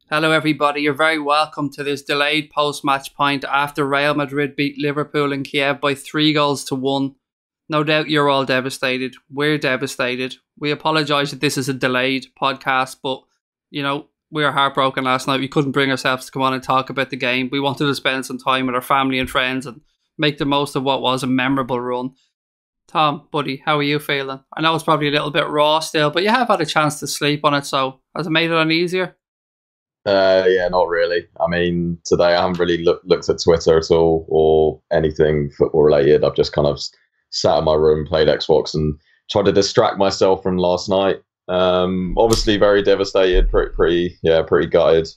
Hello, everybody. You're very welcome to this delayed post-match point after Real Madrid beat Liverpool in Kiev by 3-1. No doubt you're all devastated. We're devastated. We apologise that this is a delayed podcast, but, we were heartbroken last night. We couldn't bring ourselves to come on and talk about the game. We wanted to spend some time with our family and friends and make the most of what was a memorable run. Tom, buddy, how are you feeling? I know it's probably a little bit raw still, but you have had a chance to sleep on it, so has it made it any easier? Yeah, not really. I mean, today I haven't really looked at Twitter at all or anything football related. I've just kind of sat in my room, played Xbox, and tried to distract myself from last night. Obviously, very devastated, pretty gutted.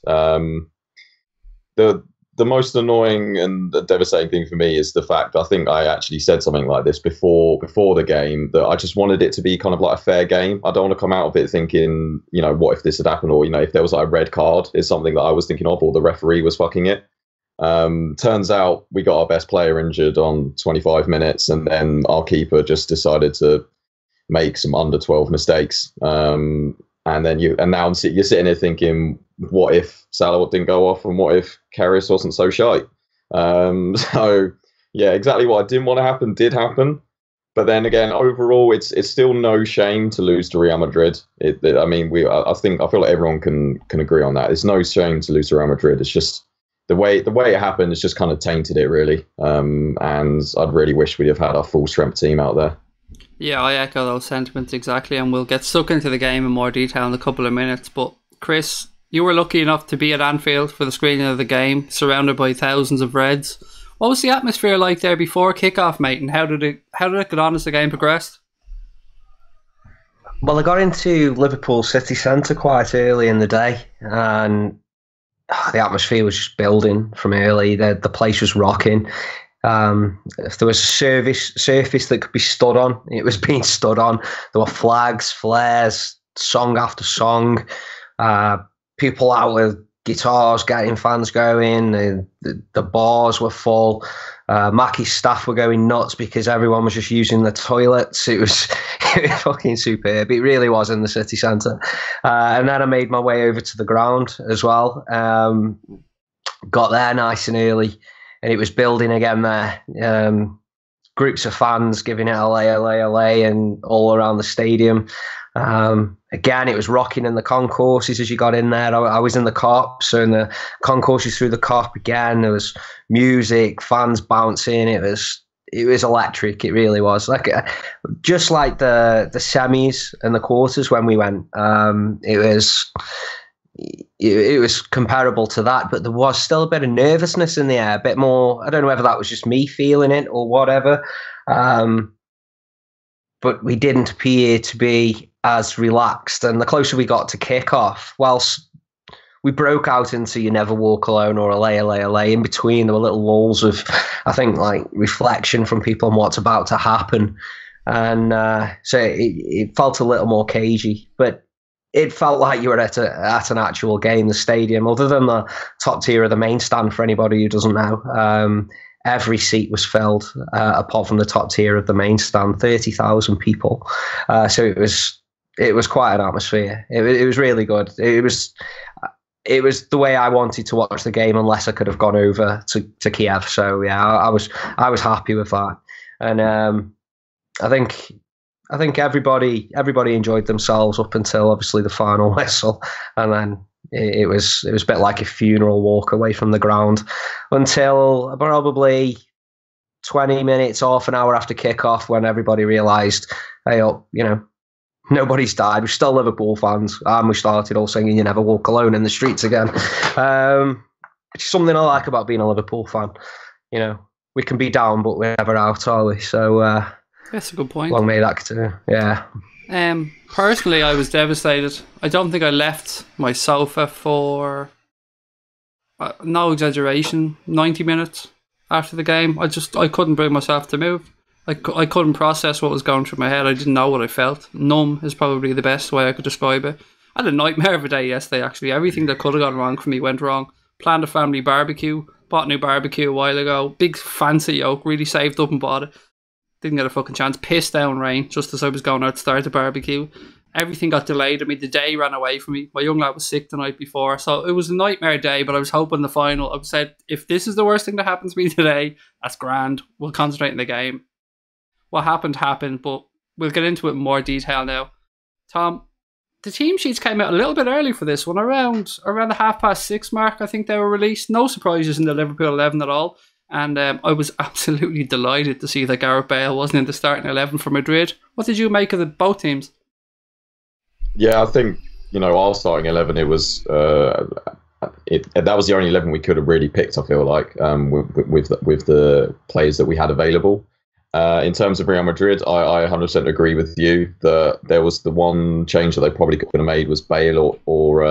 The most annoying and devastating thing for me is the fact I think I actually said something like this before the game, that I just wanted it to be kind of like a fair game. I don't want to come out of it thinking, what if this had happened, or if there was like a red card is something that I was thinking of, or the referee was fucking it. Turns out we got our best player injured on 25 minutes, and then our keeper just decided to make some under 12 mistakes. And then you're sitting here thinking, what if Salah didn't go off, and what if Karius wasn't so shy? So yeah, exactly what I didn't want to happen did happen. But then again, overall, it's still no shame to lose to Real Madrid. I feel like everyone can agree on that. It's no shame to lose to Real Madrid. It's just the way it happened. It's just kind of tainted it, really. And I'd really wish we'd have had our full strength team out there. Yeah, I echo those sentiments exactly, and we'll get stuck into the game in more detail in a couple of minutes. But Chris, you were lucky enough to be at Anfield for the screening of the game, surrounded by thousands of Reds. What was the atmosphere like there before kickoff, mate, and how did it get on as the game progressed? Well, I got into Liverpool city centre quite early in the day, and the atmosphere was just building from early. The place was rocking. If there was a surface that could be stood on, it was being stood on. There were flags, flares, song after song, people out with guitars getting fans going. The bars were full. Mackie's staff were going nuts because everyone was just using the toilets. It was fucking superb. It really was in the city centre. And then I made my way over to the ground as well. Got there nice and early, and it was building again there. Groups of fans giving it LA, LA, LA, and all around the stadium. Again, it was rocking in the concourses as you got in there. I was in the Kop, so in the concourses through the Kop again, there was music, fans bouncing. It was electric. It really was just like the semis and the quarters when we went. It was comparable to that, but there was still a bit of nervousness in the air, a bit more. I don't know whether that was just me feeling it or whatever, but we didn't appear to be as relaxed. And the closer we got to kick-off, whilst we broke out into You Never Walk Alone or LA, LA, LA, in between there were little lulls of, I think, like reflection from people on what's about to happen. And so it felt a little more cagey, but it felt like you were at an actual game. The stadium, other than the top tier of the main stand, for anybody who doesn't know, every seat was filled, apart from the top tier of the main stand, 30,000 people. So it was quite an atmosphere. It was really good. It was the way I wanted to watch the game, unless I could have gone over to Kiev. So yeah, I was happy with that, and I think everybody enjoyed themselves up until obviously the final whistle, and then it was a bit like a funeral walk away from the ground until probably 20 minutes, half an hour after kickoff, when everybody realised, hey, nobody's died. We're still Liverpool fans, and we started all singing "You Never Walk Alone" in the streets again. It's something I like about being a Liverpool fan. We can be down, but we're never out, are we? So. That's a good point. Long may that continue. Yeah. Personally, I was devastated. I don't think I left my sofa for, no exaggeration, 90 minutes after the game. I couldn't bring myself to move. I couldn't process what was going through my head. I didn't know what I felt. Numb is probably the best way I could describe it. I had a nightmare of a day yesterday, actually. Everything that could have gone wrong for me went wrong. Planned a family barbecue. Bought a new barbecue a while ago. Big fancy yoke. Really saved up and bought it. Didn't get a fucking chance. Pissed down rain just as I was going out to start the barbecue. everything got delayed. I mean, the day ran away from me. My young lad was sick the night before, so it was a nightmare day, but I was hoping the final. I said, if this is the worst thing that happens to me today, that's grand. We'll concentrate on the game. What happened, but we'll get into it in more detail now. Tom, the team sheets came out a little bit early for this one, around the 6:30 mark, I think they were released. No surprises in the Liverpool 11 at all. And I was absolutely delighted to see that Gareth Bale wasn't in the starting 11 for Madrid. What did you make of both teams? Yeah, I think, our starting 11, it was that was the only 11 we could have really picked, I feel like, with the players that we had available. In terms of Real Madrid, I 100% agree with you that there was the one change that they probably could have made was Bale or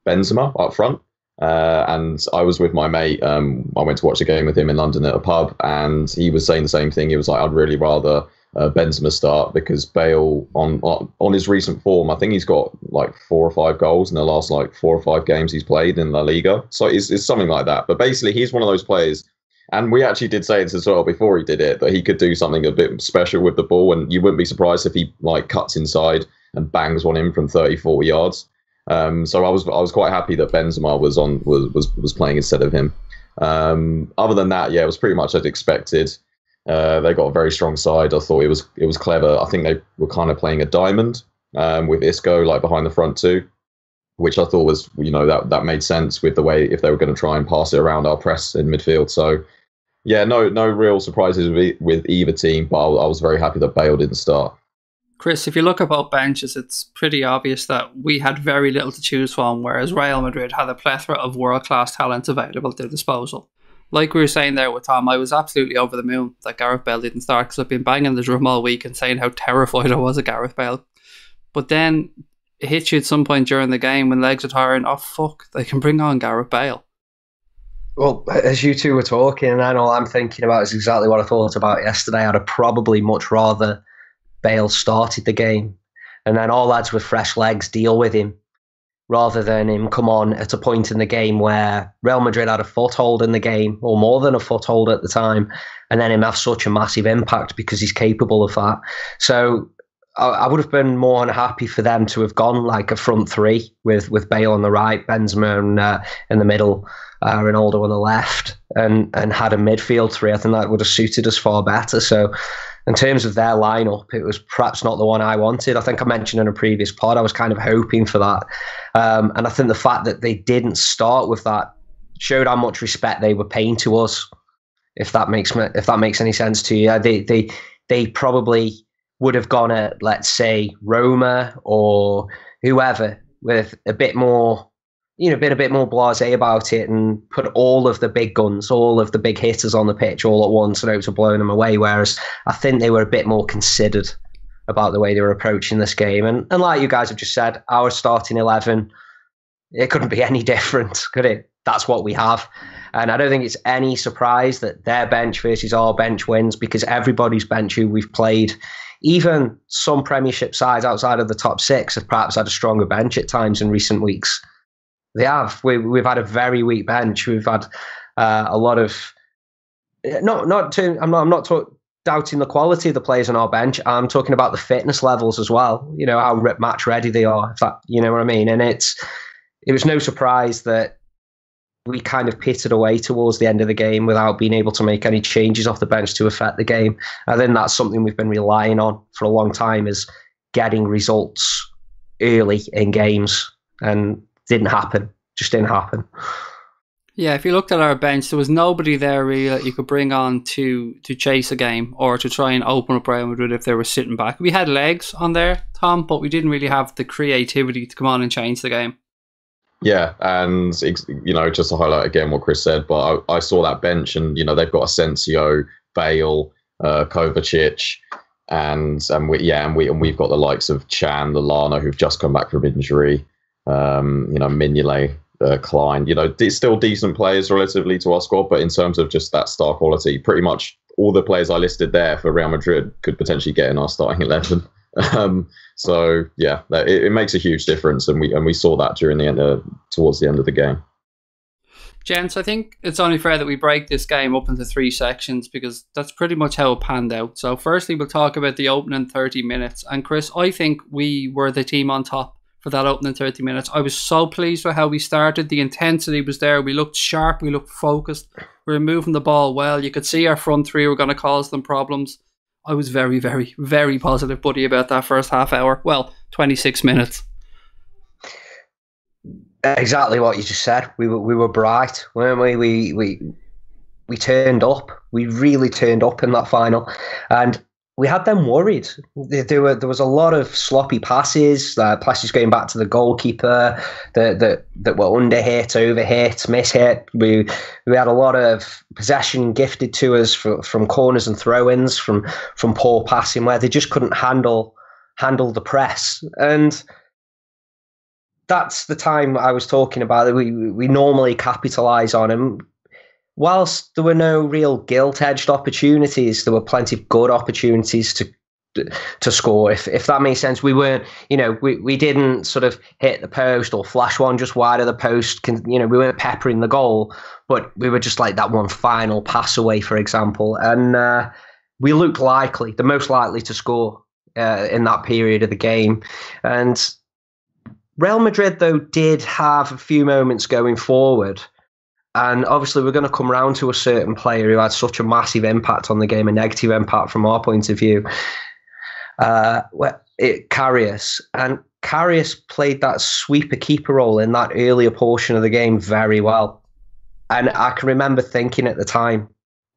Benzema up front. And I was with my mate. I went to watch a game with him in London at a pub, and he was saying the same thing. He was like, I'd really rather Benzema start, because Bale on his recent form, I think he's got like 4 or 5 goals in the last like 4 or 5 games he's played in La Liga. So it's something like that. But basically, he's one of those players. And we actually did say it as well before he did it, that he could do something a bit special with the ball, and you wouldn't be surprised if he like cuts inside and bangs one in from 30, 40 yards. So I was quite happy that Benzema was playing instead of him. Other than that, yeah, it was pretty much as expected. They got a very strong side. I thought it was clever. I think they were kind of playing a diamond with Isco like behind the front too, which I thought was, that made sense with the way if they were going to try and pass it around our press in midfield. So yeah, no real surprises with either team, but I was very happy that Bale didn't start. Chris, if you look at both benches, it's pretty obvious that we had very little to choose from, whereas Real Madrid had a plethora of world-class talents available at their disposal. Like we were saying there with Tom, I was absolutely over the moon that Gareth Bale didn't start, because I've been banging the drum all week and saying how terrified I was of Gareth Bale. But then it hits you at some point during the game when legs are tiring, oh fuck, they can bring on Gareth Bale. Well, as you two were talking, and all I'm thinking about is exactly what I thought about yesterday. I'd have probably much rather Bale started the game, and then all lads with fresh legs deal with him, rather than him come on at a point in the game where Real Madrid had a foothold in the game, or more than a foothold at the time, and then him have such a massive impact because he's capable of that. So I would have been more unhappy for them to have gone like a front three with Bale on the right, Benzema in the middle, Ronaldo on the left, and had a midfield three. I think that would have suited us far better. So in terms of their lineup, it was perhaps not the one I wanted. I think I mentioned in a previous pod, I was kind of hoping for that. And I think the fact that they didn't start with that showed how much respect they were paying to us. If that makes any sense to you, they probably would have gone at, let's say, Roma or whoever with a bit more, been a bit more blasé about it and put all of the big guns, all of the big hitters on the pitch all at once and out to blow them away. Whereas I think they were a bit more considered about the way they were approaching this game. And like you guys have just said, our starting 11, it couldn't be any different, could it? That's what we have. And I don't think it's any surprise that their bench versus our bench wins, because everybody's bench who we've played, even some Premiership sides outside of the top 6, have perhaps had a stronger bench at times in recent weeks. They have. We've had a very weak bench. We've had a lot of I'm not doubting the quality of the players on our bench. I'm talking about the fitness levels as well. How match ready they are. If that, you know what I mean. And it was no surprise that we kind of pitted away towards the end of the game without being able to make any changes off the bench to affect the game. I think that's something we've been relying on for a long time, is getting results early in games, and just didn't happen. Yeah, if you looked at our bench, there was nobody there really that you could bring on to chase a game or to try and open up Real Madrid if they were sitting back. We had legs on there, Tom, but we didn't really have the creativity to come on and change the game. Yeah, and just to highlight again what Chris said, but I saw that bench, and they've got Asensio, Bale, Kovacic, and we've got the likes of Chan, Lallana, who've just come back from injury. Mignolet, Klein. It's still decent players relatively to our squad, but in terms of just that star quality, pretty much all the players I listed there for Real Madrid could potentially get in our starting 11. So yeah, it makes a huge difference, and we saw that during the end, towards the end of the game. Gents, I think it's only fair that we break this game up into 3 sections because that's pretty much how it panned out. So firstly, we'll talk about the opening 30 minutes. And Chris, I think we were the team on top for that opening 30 minutes. I was so pleased with how we started. The intensity was there. We looked sharp. We looked focused. We were moving the ball well. You could see our front three were going to cause them problems. I was very, very, very positive, buddy, about that first half hour. Well, 26 minutes. Exactly what you just said. We were bright, weren't we? We turned up. We really turned up in that final, and we had them worried. There was a lot of sloppy passes going back to the goalkeeper that were underhit, overhit, mishit. We had a lot of possession gifted to us from corners and throw-ins, from poor passing where they just couldn't handle the press. And that's the time I was talking about that we normally capitalise on. And whilst there were no real gilt-edged opportunities, there were plenty of good opportunities to score. If that makes sense, we weren't, we didn't sort of hit the post or flash one just wide of the post. We weren't peppering the goal, but we were just like that one final pass away, for example. And we looked likely, the most likely to score in that period of the game. And Real Madrid, though, did have a few moments going forward. And obviously, we're going to come round to a certain player who had such a massive impact on the game, a negative impact from our point of view. Karius. And Karius played that sweeper keeper role in that earlier portion of the game very well. And I can remember thinking at the time,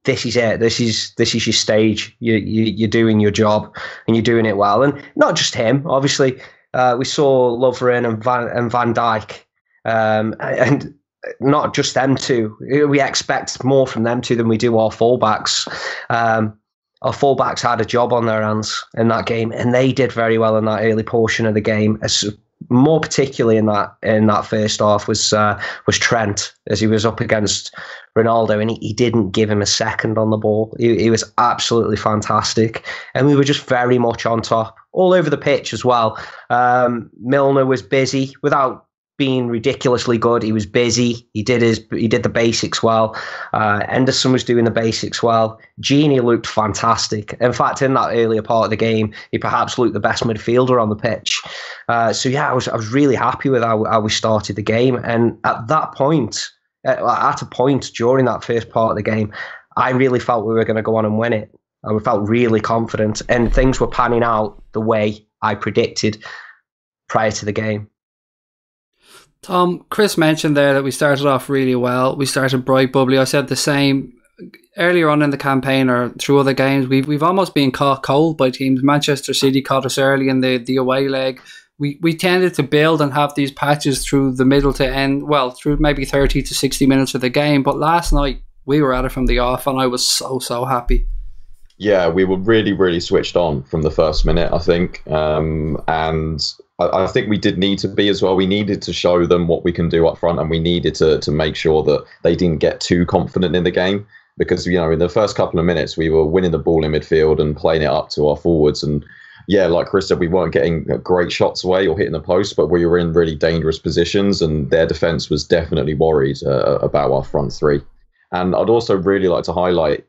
this is it. This is your stage. You're doing your job and you're doing it well. And not just him, obviously. We saw Lovren and Van Dijk, and not just them two. We expect more from them two than we do our fullbacks. Our fullbacks had a job on their hands in that game, and they did very well in that early portion of the game. More particularly in that first half was Trent, as he was up against Ronaldo, and he didn't give him a second on the ball. He was absolutely fantastic, and we were just very much on top all over the pitch as well. Milner was busy without being ridiculously good. He was busy. He did the basics well. Henderson was doing the basics well. Gini looked fantastic. In fact, in that earlier part of the game, he perhaps looked the best midfielder on the pitch. I was really happy with how we started the game. And at that point, at a point during that first part of the game, I really felt we were going to go on and win it. I felt really confident, and things were panning out the way I predicted prior to the game. Tom, Chris mentioned there that we started off really well. We started bright, bubbly. I said the same earlier on in the campaign or through other games. We've almost been caught cold by teams. Manchester City caught us early in the away leg. We tended to build and have these patches through the middle to end, well, through maybe 30 to 60 minutes of the game. But last night, we were at it from the off, and I was so happy. Yeah, we were really, really switched on from the first minute, I think. And I think we did need to be as well. We needed to show them what we can do up front, and we needed to make sure that they didn't get too confident in the game. Because, in the first couple of minutes, we were winning the ball in midfield and playing it up to our forwards. And yeah, like Chris said, we weren't getting great shots away or hitting the post, but we were in really dangerous positions, and their defence was definitely worried about our front three. And I'd also really like to highlight...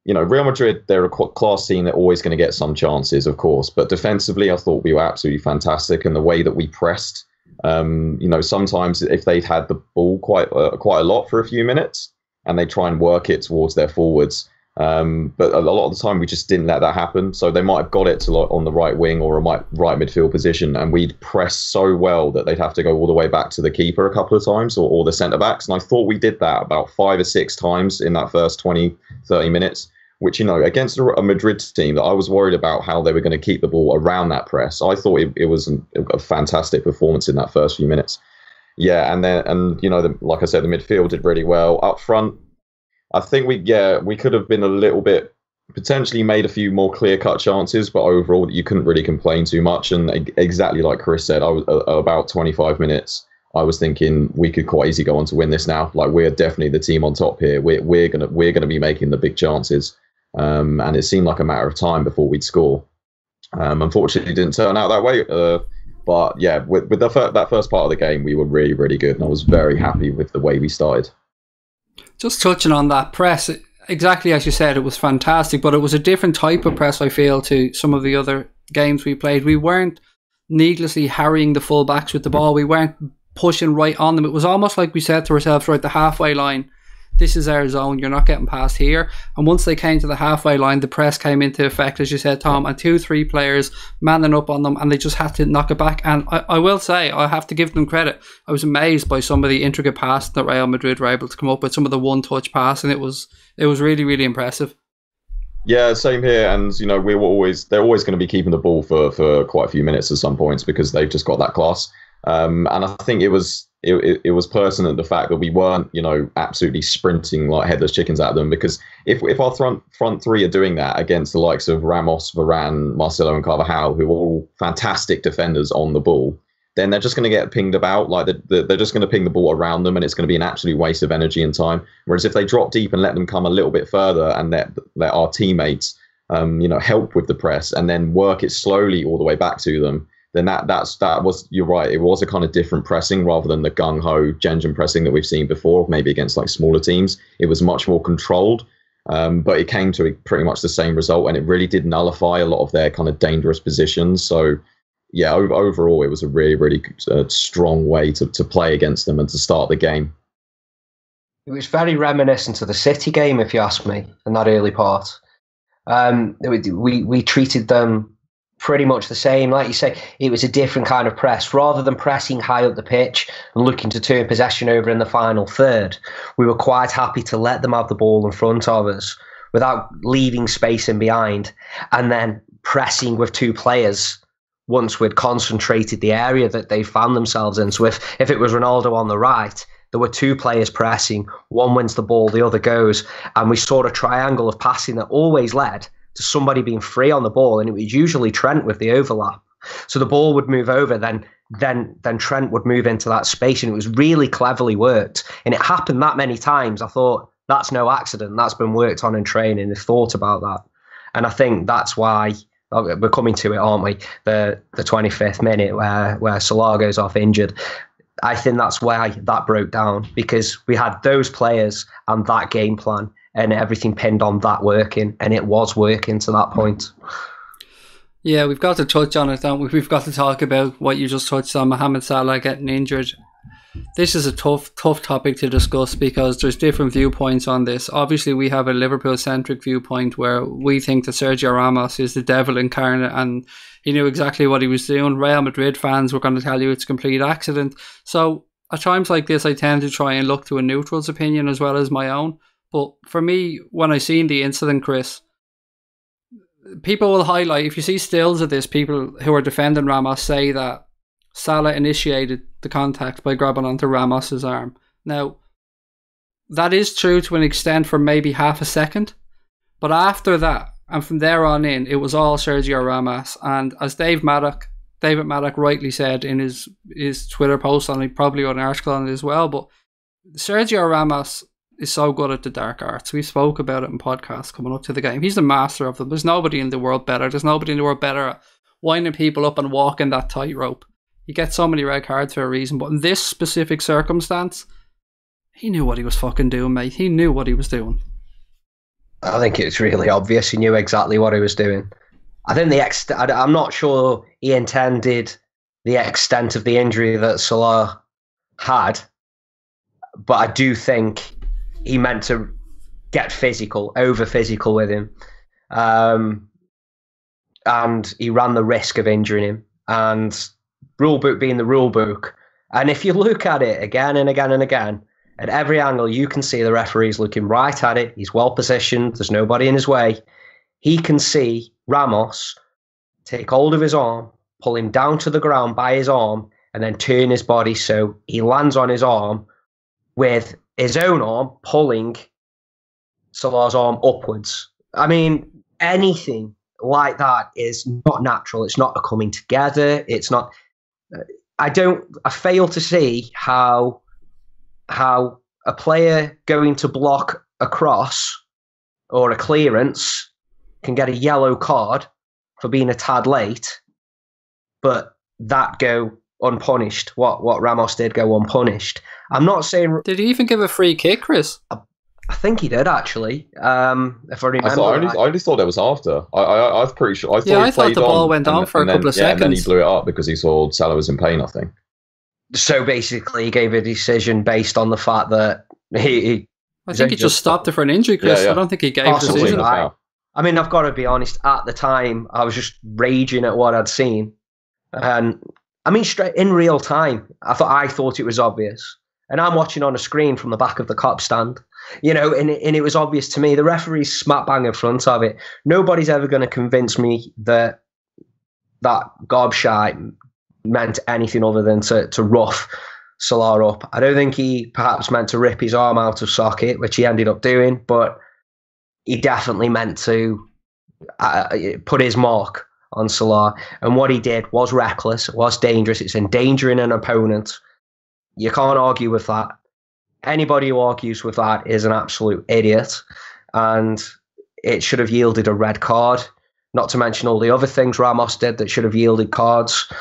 Real Madrid, they're a class team. They're always going to get some chances, of course. But defensively, I thought we were absolutely fantastic. And the way that we pressed, sometimes if they'd had the ball quite a lot for a few minutes and they try and work it towards their forwards. But a lot of the time, we just didn't let that happen. So they might have got it to on the right wing or a right midfield position. And we'd press so well that they'd have to go all the way back to the keeper a couple of times or the centre-backs. And I thought we did that about 5 or 6 times in that first 20, 30 minutes. Which, against a Madrid team that I was worried about how they were going to keep the ball around that press. I thought it was a fantastic performance in that first few minutes. Yeah, like I said, the midfield did really well. Up front, I think we could have been a little bit, potentially made a few more clear-cut chances, but overall you couldn't really complain too much. And exactly like Chris said, I was about 25 minutes. I was thinking we could quite easily go on to win this now. Like, we're definitely the team on top here. We're gonna be making the big chances. And it seemed like a matter of time before we'd score. Unfortunately, it didn't turn out that way. But yeah, with that first part of the game, we were really, really good, and I was very happy with the way we started. Just touching on that press, exactly as you said, it was fantastic, but it was a different type of press, I feel, to some of the other games we played. We weren't needlessly harrying the full-backs with the ball. We weren't pushing right on them. It was almost like we said to ourselves, right, the halfway line, this is our zone, you're not getting past here. And once they came to the halfway line, the press came into effect, as you said, Tom, and 2-3 players manning up on them, and they just had to knock it back. And I will say, I have to give them credit. I was amazed by some of the intricate passes that Real Madrid were able to come up with, some of the one-touch pass, and it was really, really impressive. Yeah, same here. And, you know, they're always going to be keeping the ball for quite a few minutes at some points because they've just got that class. And I think it was pertinent, the fact that we weren't, you know, absolutely sprinting like headless chickens at them, because if our front three are doing that against the likes of Ramos, Varane, Marcelo and Carvajal, who are all fantastic defenders on the ball, then they're just going to get pinged about. Like they're just going to ping the ball around them, and it's going to be an absolute waste of energy and time. Whereas if they drop deep and let them come a little bit further and let our teammates, you know, help with the press and then work it slowly all the way back to them, then that was, you're right, it was a kind of different pressing rather than the gung-ho Gengen pressing that we've seen before, maybe against like smaller teams. It was much more controlled, but it came to pretty much the same result, and it really did nullify a lot of their kind of dangerous positions. So yeah, overall it was a really, really strong way to play against them and to start the game. It was very reminiscent of the City game, if you ask me, in that early part. We treated them pretty much the same. Like you say, it was a different kind of press. Rather than pressing high up the pitch and looking to turn possession over in the final third, we were quite happy to let them have the ball in front of us without leaving space in behind, and then pressing with two players once we'd concentrated the area that they found themselves in. So if it was Ronaldo on the right, there were two players pressing, one wins the ball, the other goes, and we saw a triangle of passing that always led to somebody being free on the ball, and it was usually Trent with the overlap. So the ball would move over, then Trent would move into that space, and it was really cleverly worked. And it happened that many times. I thought, that's no accident. That's been worked on in training. They've thought about that. And I think that's why we're coming to it, aren't we? The 25th minute where Salah goes off injured. I think that's why that broke down, because we had those players and that game plan and everything pinned on that working, and it was working to that point. Yeah, we've got to touch on it, don't we? We've got to talk about what you just touched on, Mohamed Salah getting injured. This is a tough topic to discuss because there's different viewpoints on this. Obviously, we have a Liverpool-centric viewpoint where we think that Sergio Ramos is the devil incarnate and he knew exactly what he was doing. Real Madrid fans were going to tell you it's a complete accident. So at times like this, I tend to try and look to a neutral's opinion as well as my own. But for me, when I seen the incident, Chris, people will highlight, if you see stills of this, people who are defending Ramos say that Salah initiated the contact by grabbing onto Ramos's arm. Now, that is true to an extent for maybe half a second. But after that, and from there on in, it was all Sergio Ramos. And as David Maddock rightly said in his Twitter post, and he probably wrote an article on it as well, but Sergio Ramos is so good at the dark arts. We spoke about it in podcasts coming up to the game. He's the master of them. There's nobody in the world better. There's nobody in the world better at winding people up and walking that tightrope. He gets so many red cards for a reason, but in this specific circumstance, he knew what he was fucking doing, mate. He knew what he was doing. I think it's really obvious he knew exactly what he was doing. I think I'm not sure he intended the extent of the injury that Salah had, but I do think he meant to get over physical with him. And he ran the risk of injuring him. And rulebook being the rulebook. And if you look at it again and again and again, at every angle, you can see the referee's looking right at it. He's well positioned. There's nobody in his way. He can see Ramos take hold of his arm, pull him down to the ground by his arm, and then turn his body so he lands on his arm with his own arm pulling Salah's arm upwards. I mean, anything like that is not natural. It's not a coming together. It's not. I fail to see how a player going to block a cross or a clearance can get a yellow card for being a tad late, but that go unpunished. What Ramos did go unpunished. I'm not saying. Did he even give a free kick, Chris? I think he did actually. If I remember, I only thought that was after. I was pretty sure. I thought the ball went on for a couple of seconds. And then he blew it up because he saw Salah was in pain, I think. So basically, he gave a decision based on the fact that he I think he just stopped it for an injury, Chris. I don't think he gave a decision. I mean, I've got to be honest. At the time, I was just raging at what I'd seen, and I mean, straight in real time, I thought it was obvious. And I'm watching on a screen from the back of the cop stand, and it was obvious to me. The referee's smack bang in front of it. Nobody's ever going to convince me that gobshite meant anything other than to rough Salah up. I don't think he perhaps meant to rip his arm out of socket, which he ended up doing, but he definitely meant to put his mark on Salah. And what he did was reckless, it was dangerous, it's endangering an opponent. You can't argue with that. Anybody who argues with that is an absolute idiot, and it should have yielded a red card, not to mention all the other things Ramos did that should have yielded cards.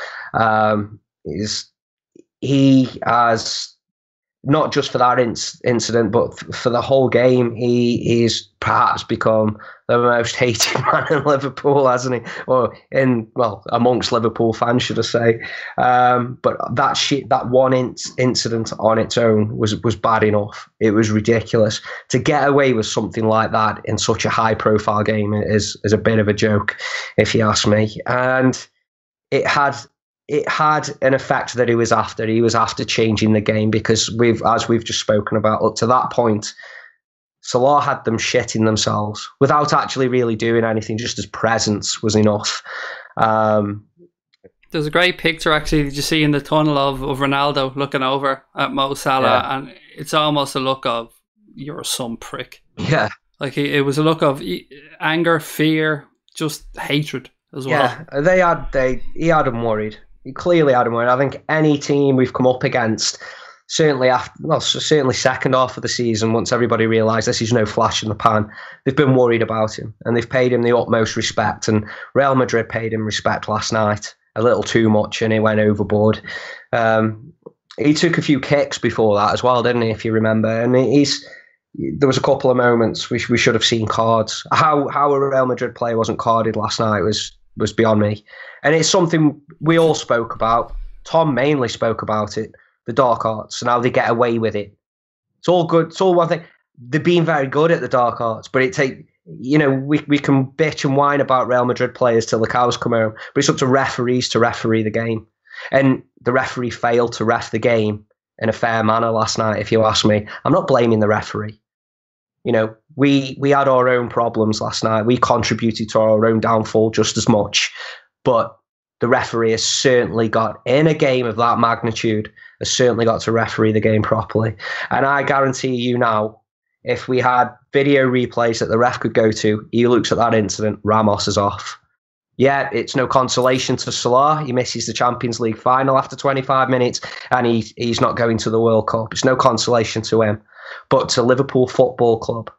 He has, not just for that incident, but for the whole game, he's perhaps become the most hated man in Liverpool, hasn't he? Or amongst Liverpool fans, should I say? But that one incident on its own was bad enough. It was ridiculous. To get away with something like that in such a high-profile game is a bit of a joke, if you ask me. And it had an effect that he was after. He was after changing the game because as we've just spoken about, up to that point, Salah had them shitting themselves without actually really doing anything. Just his presence was enough. There's a great picture actually that you see in the tunnel of Ronaldo looking over at Mo Salah, and it's almost a look of, you're some prick. Yeah. Like it was a look of anger, fear, just hatred as well. Yeah, he had him worried. He clearly had him worried. I think any team we've come up against, certainly second half of the season, once everybody realised this is no flash in the pan, they've been worried about him and they've paid him the utmost respect. And Real Madrid paid him respect last night, a little too much, and he went overboard. He took a few kicks before that as well, didn't he, if you remember? And there was a couple of moments we should have seen cards. How a Real Madrid player wasn't carded last night was beyond me. And it's something we all spoke about. Tom mainly spoke about it, the dark arts, and how they get away with it. It's all good. It's all one thing. They're being very good at the dark arts, but we can bitch and whine about Real Madrid players till the cows come home, but it's up to referees to referee the game. And the referee failed to ref the game in a fair manner last night, if you ask me. I'm not blaming the referee. We had our own problems last night. We contributed to our own downfall just as much. But the referee has certainly got, in a game of that magnitude, has certainly got to referee the game properly. And I guarantee you now, if we had video replays that the ref could go to, he looks at that incident, Ramos is off. Yeah, it's no consolation to Salah. He misses the Champions League final after 25 minutes and he's not going to the World Cup. It's no consolation to him. But to Liverpool Football Club,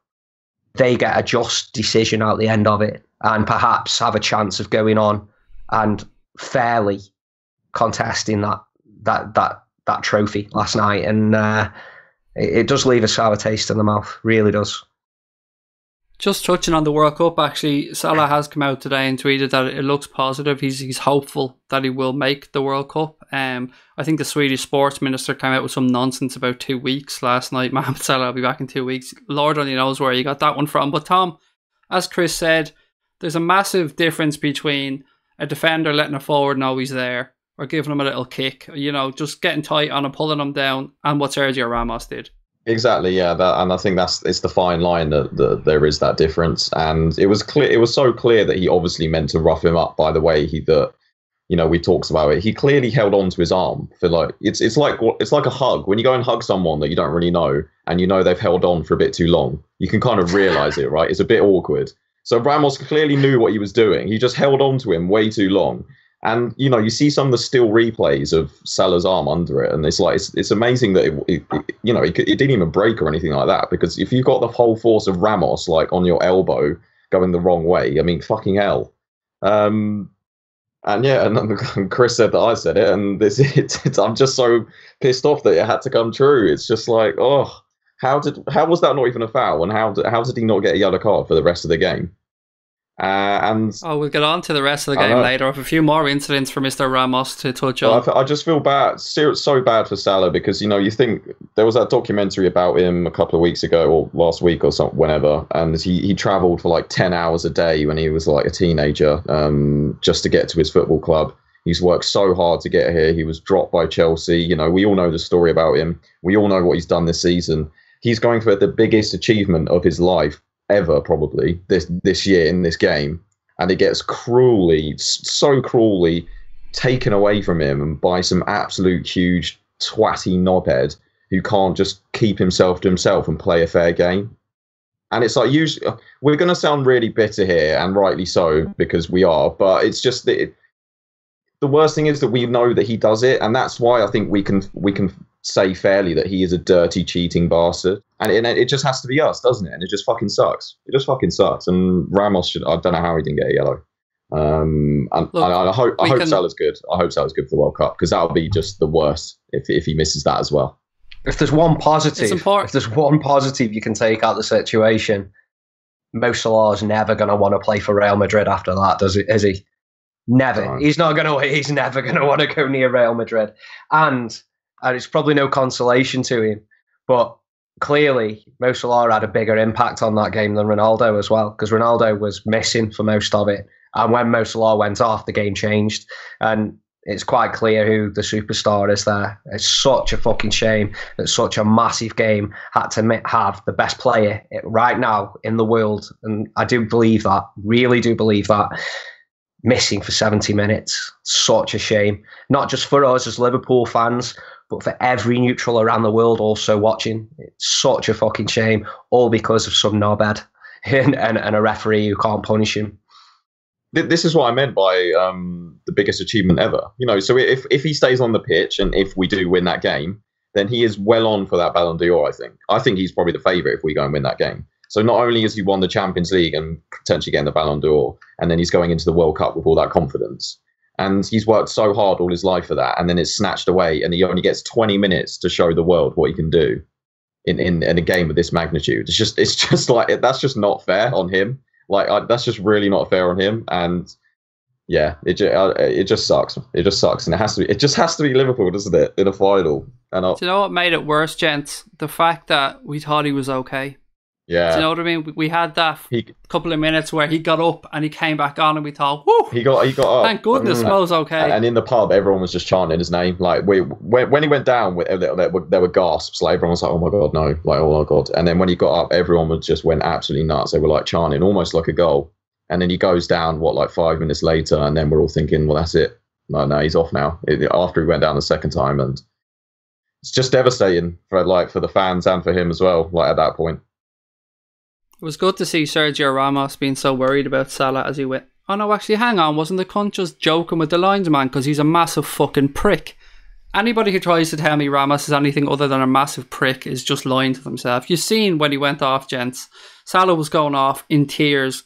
they get a just decision at the end of it and perhaps have a chance of going on and fairly contesting that trophy last night. And it does leave a sour taste in the mouth, really does. Just touching on the World Cup, actually, Salah has come out today and tweeted that it looks positive. He's hopeful that he will make the World Cup. I think the Swedish sports minister came out with some nonsense about 2 weeks last night. Mohamed Salah will be back in 2 weeks. Lord only knows where he got that one from. But Tom, as Chris said, there's a massive difference between a defender letting a forward know he's there or giving him a little kick, just getting tight on him, pulling him down, and what Sergio Ramos did. Exactly, yeah, and I think it's the fine line that there is that difference, and it was clear. It was so clear that he obviously meant to rough him up by the way we talked about it. He clearly held on to his arm for it's like a hug. When you go and hug someone that you don't really know, and they've held on for a bit too long, you can kind of realise it, right? It's a bit awkward. So Ramos clearly knew what he was doing. He just held on to him way too long. And, you see some of the still replays of Salah's arm under it. And it's amazing that it didn't even break or anything like that. Because if you got the whole force of Ramos, on your elbow going the wrong way, I mean, fucking hell. And yeah, and Chris said that I said it, and I'm just so pissed off that it had to come true. It's just like, oh, how was that not even a foul, and how did he not get a yellow card for the rest of the game? And we'll get on to the rest of the game later. I have a few more incidents for Mr. Ramos to touch on. I just feel bad, so bad for Salah, because you think there was that documentary about him a couple of weeks ago or last week or something, whenever, and he travelled for like 10 hours a day when he was like a teenager, just to get to his football club. He's worked so hard to get here. He was dropped by Chelsea. We all know the story about him. We all know what he's done this season. He's going for the biggest achievement of his life ever, probably this year in this game, and it gets so cruelly taken away from him by some absolute huge twatty knobhead who can't just keep himself to himself and play a fair game. And it's like, usually we're going to sound really bitter here, and rightly so, because we are, but it's just that the worst thing is that we know that he does it, and that's why I think we can say fairly that he is a dirty, cheating bastard. And it just has to be us, doesn't it? And it just fucking sucks. It just fucking sucks. And Ramos I don't know how he didn't get a yellow. I hope Salah's good. I hope Salah's good for the World Cup, because that'll be just the worst if he misses that as well. If there's one positive you can take out the situation, Mo Salah's never going to want to play for Real Madrid after that, is he? Never. Right. He's never going to want to go near Real Madrid. And it's probably no consolation to him, but clearly Mo Salah had a bigger impact on that game than Ronaldo as well, because Ronaldo was missing for most of it. And when Mo Salah went off, the game changed. And it's quite clear who the superstar is there. It's such a fucking shame that such a massive game had to have the best player right now in the world. And I do believe that, really do believe that, missing for 70 minutes. Such a shame. Not just for us as Liverpool fans, but for every neutral around the world also watching. It's such a fucking shame, all because of some knobhead and a referee who can't punish him. This is what I meant by the biggest achievement ever. So if he stays on the pitch, and if we do win that game, then he is well on for that Ballon d'Or, I think. I think he's probably the favourite if we go and win that game. So not only has he won the Champions League and potentially getting the Ballon d'Or, and then he's going into the World Cup with all that confidence. And he's worked so hard all his life for that, and then it's snatched away, and he only gets 20 minutes to show the world what he can do in a game of this magnitude. It's just like, that's just not fair on him. That's just really not fair on him. And yeah, it just sucks. It just sucks, and it just has to be Liverpool, doesn't it, in a final? And do you know what made it worse, gents? The fact that we thought he was okay. Yeah. Do you know what I mean? We had that couple of minutes where he got up and he came back on, and we thought, whoo! He got up. Thank goodness, Mo's okay. And in the pub, everyone was just chanting his name. Like when he went down, there were gasps. Like everyone was like, "Oh my god, no!" Like, "Oh my god!" And then when he got up, everyone went absolutely nuts. They were like chanting, almost like a goal. And then he goes down, like 5 minutes later, and then we're all thinking, "Well, that's it. No, he's off now." After he went down the second time, and it's just devastating for the fans and for him as well. Like at that point. It was good to see Sergio Ramos being so worried about Salah as he went, "Oh no, actually, hang on, wasn't the cunt just joking with the linesman because he's a massive fucking prick?" Anybody who tries to tell me Ramos is anything other than a massive prick is just lying to themselves. You've seen when he went off, gents. Salah was going off in tears.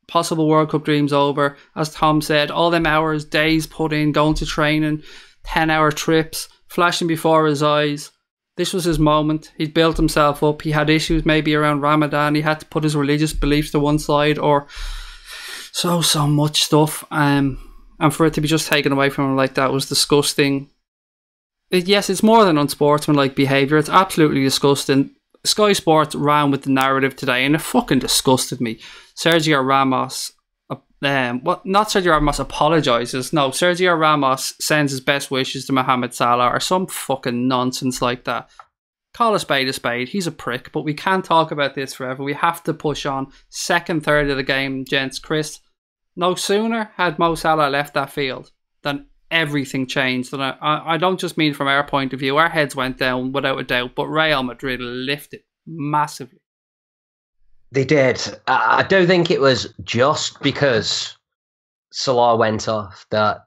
Possible World Cup dreams over. As Tom said, all them hours, days put in, going to training, 10-hour trips, flashing before his eyes. This was his moment. He'd built himself up. He had issues maybe around Ramadan. He had to put his religious beliefs to one side, or so much stuff. And for it to be just taken away from him like that was disgusting. Yes, it's more than unsportsmanlike behaviour. It's absolutely disgusting. Sky Sports ran with the narrative today, and it fucking disgusted me. Sergio Ramos, not Sergio Ramos apologises. No, Sergio Ramos sends his best wishes to Mohamed Salah or some fucking nonsense like that. Call a spade. He's a prick, but we can't talk about this forever. We have to push on. Second third of the game, gents. Chris, no sooner had Mo Salah left that field than everything changed. And I don't just mean from our point of view. Our heads went down without a doubt, but Real Madrid lifted massively. They did. I don't think it was just because Salah went off that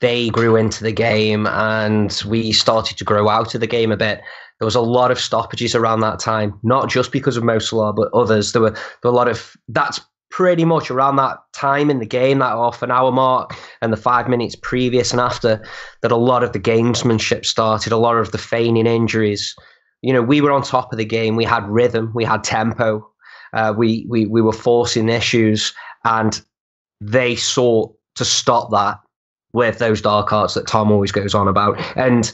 they grew into the game and we started to grow out of the game a bit. There was a lot of stoppages around that time, not just because of Mo Salah, but others. There were a lot of... That's pretty much around that time in the game, that half an hour mark and the 5 minutes previous and after, that a lot of the gamesmanship started, a lot of the feigning injuries. We were on top of the game. We had rhythm, we had tempo, we were forcing issues, and they sought to stop that with those dark arts that Tom always goes on about. And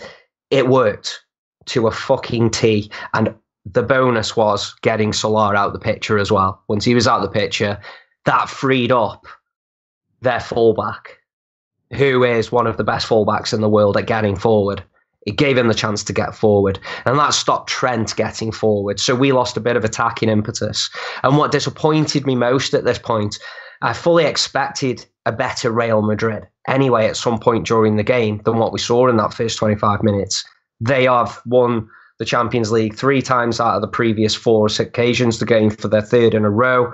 it worked to a fucking T. And the bonus was getting Salah out the picture as well. Once he was out the picture, that freed up their fullback, who is one of the best fullbacks in the world at getting forward. It gave him the chance to get forward, and that stopped Trent getting forward. So we lost a bit of attacking impetus. And what disappointed me most at this point, I fully expected a better Real Madrid anyway at some point during the game than what we saw in that first 25 minutes. They have won the Champions League 3 times out of the previous 4 occasions, the game for their 3rd in a row,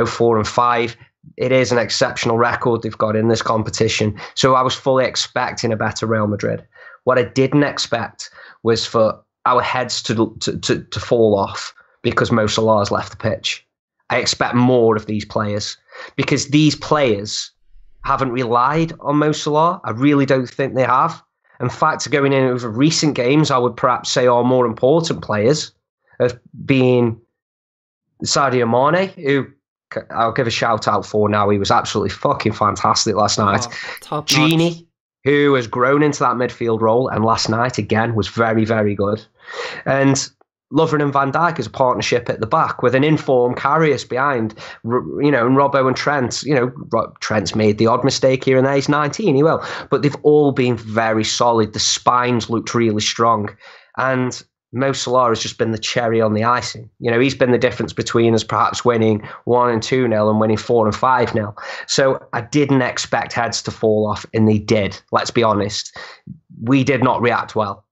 4 and 5. It is an exceptional record they've got in this competition. So I was fully expecting a better Real Madrid. What I didn't expect was for our heads to fall off because Mo Salah has left the pitch. I expect more of these players because these players haven't relied on Mo Salah. I really don't think they have. In fact, going in over recent games, I would perhaps say our more important players have been Sadio Mane, who I'll give a shout out for now. He was absolutely fucking fantastic last night. Top Genie, notch. who has grown into that midfield role, and last night again was very, very good. And Lovren and Van Dijk as a partnership at the back with an informed Karius behind, and Robbo and Trent. Trent's made the odd mistake here and there. He's 19, he will. But they've all been very solid. The spines looked really strong. And Mo Salah has just been the cherry on the icing. He's been the difference between us perhaps winning 1 and 2-0 and winning 4 and 5-0. So I didn't expect heads to fall off, and they did. Let's be honest. We did not react well.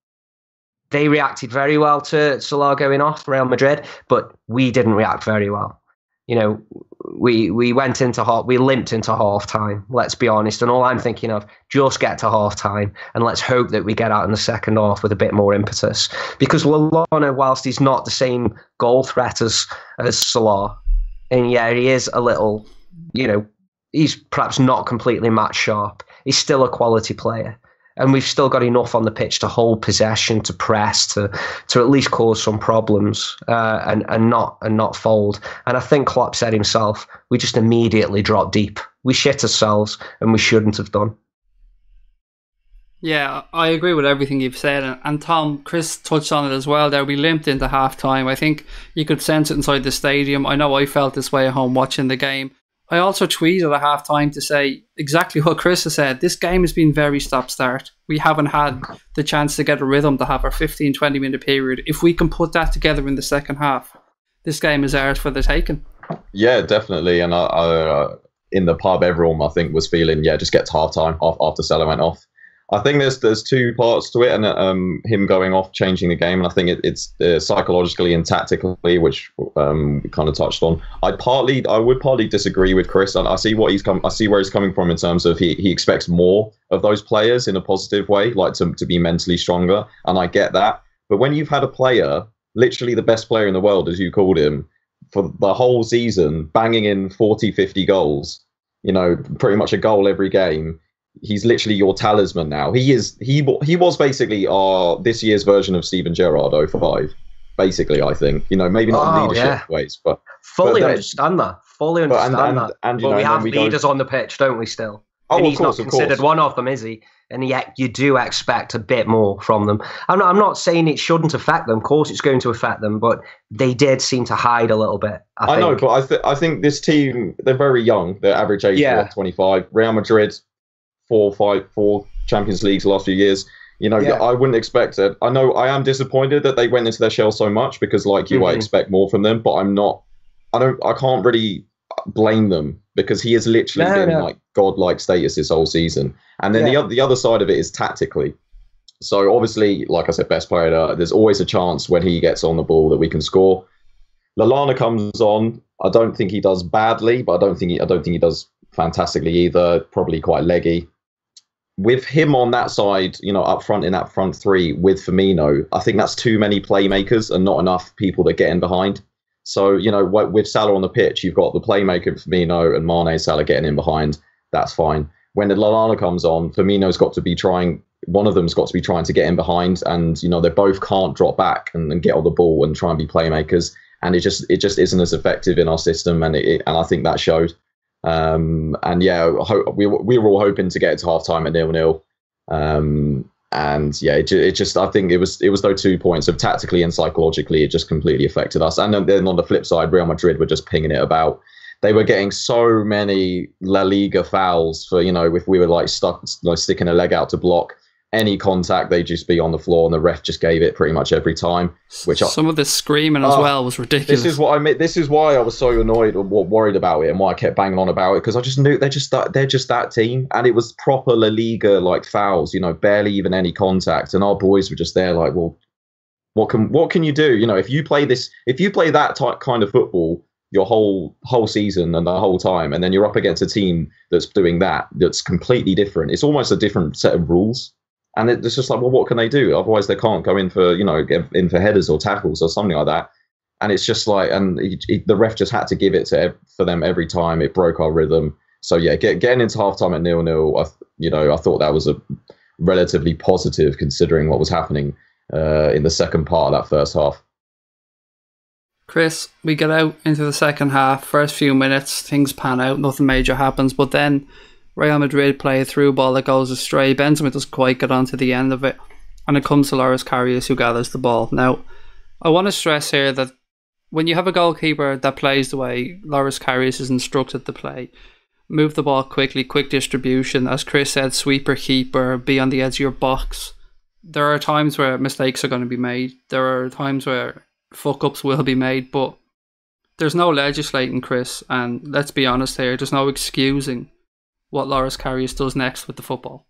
They reacted very well to Salah going off, Real Madrid, but we didn't react very well. We limped into half time, let's be honest. And all I'm thinking of, just get to half time and let's hope that we get out in the second half with a bit more impetus. Because Lallana, whilst he's not the same goal threat as Salah, and yeah, he is a little, he's perhaps not completely match sharp. He's still a quality player. And we've still got enough on the pitch to hold possession, to press, to at least cause some problems, and not fold. And I think Klopp said himself, we just immediately dropped deep. We shit ourselves, and we shouldn't have done. Yeah, I agree with everything you've said. And Tom, Chris touched on it as well there. We limped into half time. I think you could sense it inside the stadium. I know I felt this way at home watching the game. I also tweeted at half-time to say exactly what Chris has said. This game has been very stop-start. We haven't had the chance to get a rhythm to have our 15, 20-minute period. If we can put that together in the second half, this game is ours for the taking. Yeah, definitely. And I in the pub, everyone, I think, was feeling, just get to half-time after Salah went off. I think there's 2 parts to it, and him going off, changing the game, and I think it's psychologically and tactically, which we kind of touched on. I would partly disagree with Chris, and I see where he's coming from in terms of he expects more of those players in a positive way, like to be mentally stronger, and I get that. But when you've had a player, literally the best player in the world, as you called him, for the whole season, banging in 40, 50 goals, pretty much a goal every game. He's literally your talisman now. He was basically this year's version of Steven Gerrard 05. Basically, I think. Maybe not in leadership ways, but fully understand that. Fully understand that. But we have leaders on the pitch, don't we? Still, and he's not considered one of them, is he? And yet, you do expect a bit more from them. I'm not saying it shouldn't affect them. Of course, it's going to affect them, but they did seem to hide a little bit. I know, but I think this team, they're very young. Their average age is 25. Real Madrid. 4 Champions Leagues the last few years. I wouldn't expect it. I know I am disappointed that they went into their shell so much because, like you, I expect more from them. But I can't really blame them because he has literally been like godlike status this whole season. And then the other side of it is tactically. So obviously, like I said, best player. There's always a chance when he gets on the ball that we can score. Lallana comes on. I don't think he does badly, but I don't think he does fantastically either. Probably quite leggy. With him on that side, up front in that front 3 with Firmino, I think that's too many playmakers and not enough people to get in behind. So, with Salah on the pitch, you've got the playmaker Firmino and Mane, Salah getting in behind. That's fine. When the Lallana comes on, Firmino's got to be trying. One of them's got to be trying to get in behind, and they both can't drop back and get on the ball and try and be playmakers. And it just isn't as effective in our system, and I think that showed. And yeah, we were all hoping to get to halftime at 0-0. And yeah, I think it was those 2 points of tactically and psychologically, it just completely affected us. And then on the flip side, Real Madrid were just pinging it about. They were getting so many La Liga fouls for, if we were sticking a leg out to block any contact, they'd just be on the floor, and the ref just gave it pretty much every time. Some of the screaming as well was ridiculous. This is why I was so annoyed or worried about it, and why I kept banging on about it, because I just knew they're just that team, and it was proper La Liga like fouls, barely even any contact, and our boys were just there like, well, what can you do? If you play that kind of football your whole season and the whole time, and then you're up against a team that's doing that's completely different. It's almost a different set of rules. And it's just like, well, what can they do? Otherwise, they can't go in for, in for headers or tackles or something like that. And it's just like, and the ref just had to give it for them every time. It broke our rhythm. So yeah, getting into halftime at 0-0, I thought that was a relatively positive considering what was happening in the second part of that first half. Chris, we get out into the second half. First few minutes, things pan out, nothing major happens, but then Real Madrid play a through ball that goes astray. Benzema doesn't quite get onto the end of it, and it comes to Loris Karius, who gathers the ball. Now, I want to stress here that when you have a goalkeeper that plays the way Loris Karius is instructed to play, move the ball quickly, quick distribution, as Chris said, sweeper, keeper, be on the edge of your box. There are times where mistakes are going to be made. There are times where fuck-ups will be made, but there's no legislating, Chris, and let's be honest here, there's no excusing what Loris Karius does next with the football.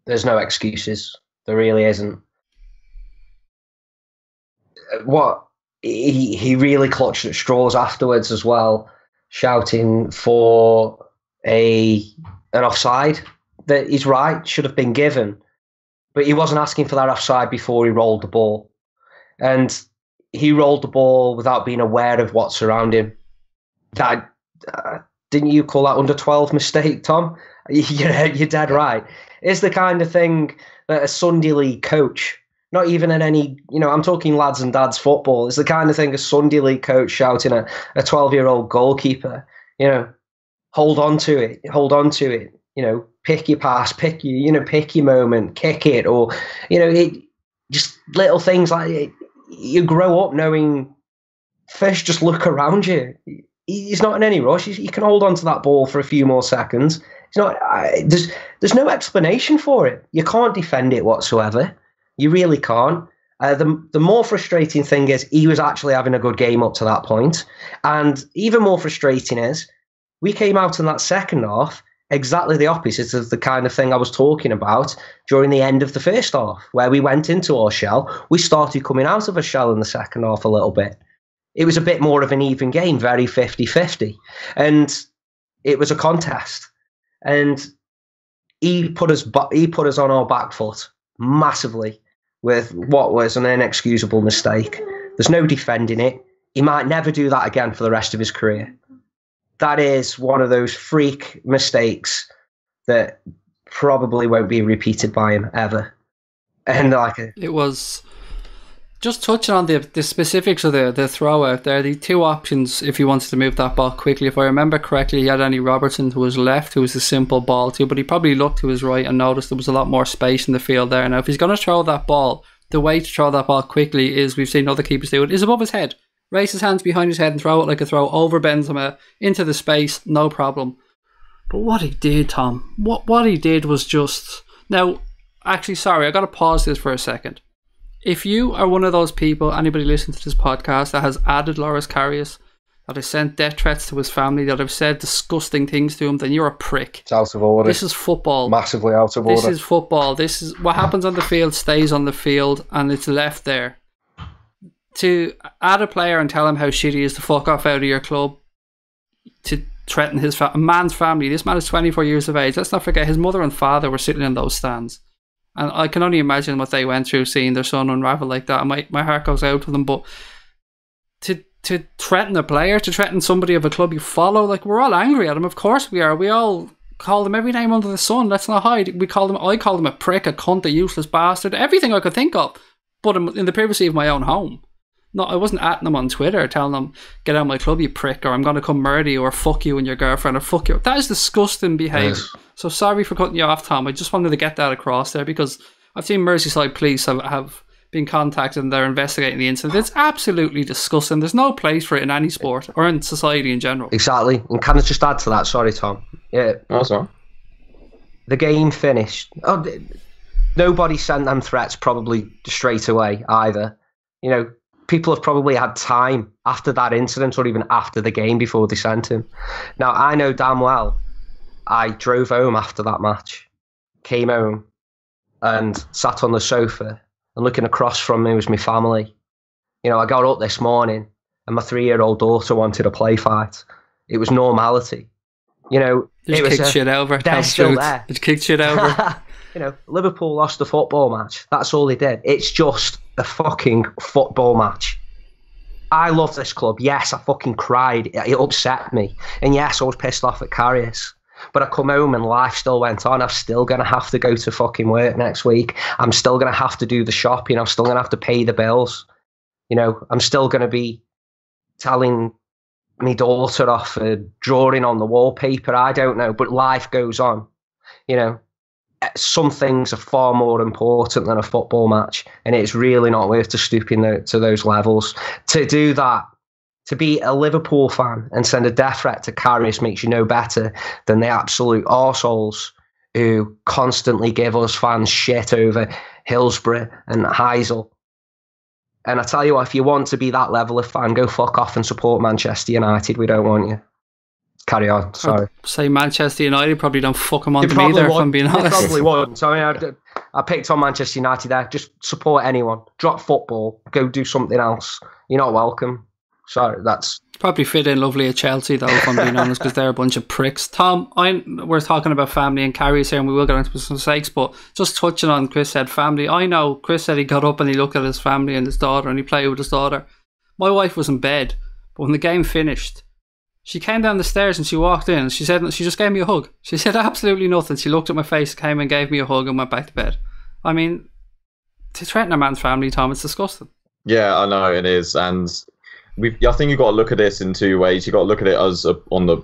There's no excuses. There really isn't. What he really clutched at straws afterwards as well, shouting for an offside that he's right, should have been given. But he wasn't asking for that offside before he rolled the ball. And he rolled the ball without being aware of what's around him. That didn't you call that under 12 mistake, Tom? You're dead right. It's the kind of thing that a Sunday League coach, not even in any, I'm talking lads and dads football, it's the kind of thing a Sunday League coach shouting at a 12-year-old goalkeeper, hold on to it, pick your pass, pick your moment, kick it, or, just little things like it. You grow up knowing, first just look around you. He's not in any rush. You can hold on to that ball for a few more seconds. It's not. There's no explanation for it. You can't defend it whatsoever. You really can't. The more frustrating thing is he was actually having a good game up to that point. And even more frustrating is we came out in that second half exactly the opposite of the kind of thing I was talking about during the end of the first half, where we went into our shell. We started coming out of a shell in the second half a little bit. It was a bit more of an even game, very 50-50. And it was a contest. And he put us on our back foot massively with what was an inexcusable mistake. There's no defending it. He might never do that again for the rest of his career. That is one of those freak mistakes that probably won't be repeated by him ever. And it was just touching on the specifics of the throw out there. The two options if he wanted to move that ball quickly. If I remember correctly, he had Andy Robertson to his left, who was a simple ball to, but he probably looked to his right and noticed there was a lot more space in the field there. Now, if he's going to throw that ball, the way to throw that ball quickly is, we've seen other keepers do it, is above his head. Raise his hands behind his head and throw it like a throw over Benzema into the space, no problem. But what he did, Tom, what he did was just... Now, actually, sorry, I got to pause this for a second. If you are one of those people, anybody listening to this podcast, that has added Loris Karius, that has sent death threats to his family, that have said disgusting things to him, then you're a prick. It's out of order. This is football. Massively out of order. This is football. This is what happens on the field stays on the field, and it's left there. To add a player and tell him how shitty he is to fuck off out of your club, to threaten a man's family. This man is 24 years of age. Let's not forget his mother and father were sitting in those stands. And I can only imagine what they went through seeing their son unravel like that. And my heart goes out to them. But to to threaten a player, to threaten somebody of a club you follow, like, we're all angry at him. Of course we are. We all call them every name under the sun. Let's not hide. I call them a prick, a cunt, a useless bastard, everything I could think of. But in the privacy of my own home. No, I wasn't at them on Twitter telling them, get out of my club, you prick, or I'm going to come murder you, or fuck you and your girlfriend, or fuck you. That is disgusting behaviour. Yes. So sorry for cutting you off, Tom. I just wanted to get that across there, because I've seen Merseyside police have been contacted and they're investigating the incident. It's absolutely disgusting. There's no place for it in any sport or in society in general. Exactly. And can I just add to that? Sorry, Tom. Yeah. Oh, sorry. The game finished. Nobody sent them threats probably straight away either. You know, people have probably had time after that incident or even after the game before they sent him. Now, I know damn well I drove home after that match, came home and sat on the sofa, and looking across from me was my family. You know, I got up this morning and my 3-year-old daughter wanted a play fight. It was normality. You know, it was kicked shit over. They're still there. It kicked shit over. You know, Liverpool lost the football match. That's all they did. It's just a fucking football match. I love this club. Yes, I fucking cried. It upset me. And yes, I was pissed off at Karius. But I come home and life still went on. I'm still going to have to go to fucking work next week. I'm still going to have to do the shopping. I'm still going to have to pay the bills. You know, I'm still going to be telling my daughter off for drawing on the wallpaper. I don't know, but life goes on. You know, some things are far more important than a football match, and it's really not worth to stooping to those levels. To do that, to be a Liverpool fan and send a death threat to Karius makes you no better than the absolute arseholes who constantly give us fans shit over Hillsborough and Heysel. And I tell you what, if you want to be that level of fan, go fuck off and support Manchester United. We don't want you. Carry on, sorry. I'd say Manchester United probably don't fuck them on to me there, if I'm being honest. They probably wouldn't. So, I mean, I picked on Manchester United there. Just support anyone. Drop football. Go do something else. You're not welcome. Sorry, that's... Probably fit in lovely at Chelsea, though, if I'm being honest, because they're a bunch of pricks. Tom, we're talking about family and Karius here, and we will get into some mistakes, but just touching on Chris said family. I know Chris said he got up and he looked at his family and his daughter, and he played with his daughter. My wife was in bed, but when the game finished, she came down the stairs and she walked in and she just gave me a hug. She said absolutely nothing. She looked at my face, came and gave me a hug and went back to bed. I mean, to threaten a man's family, Tom, it's disgusting. Yeah, I know it is. And I think you've got to look at this in two ways. You've got to look at it as on the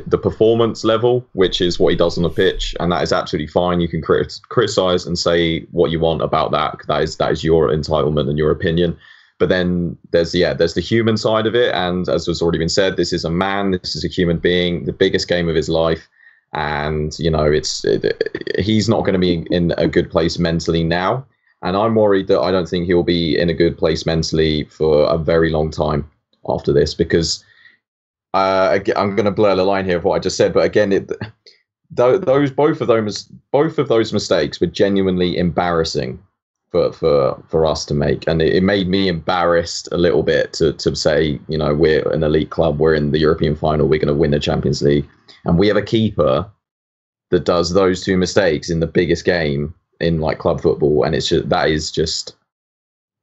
the performance level, which is what he does on the pitch, and that is absolutely fine. You can criticize and say what you want about that. That is your entitlement and your opinion. But then there's the human side of it, and as has already been said, this is a man, this is a human being, the biggest game of his life, and he's not going to be in a good place mentally now, and I'm worried that I don't think he'll be in a good place mentally for a very long time after this, because I'm going to blur the line here of what I just said, but again, both of those mistakes were genuinely embarrassing for us to make, and it made me embarrassed a little bit to say, we're an elite club, we're in the European final, we're going to win the Champions League, and we have a keeper that does those two mistakes in the biggest game in like club football, and that is just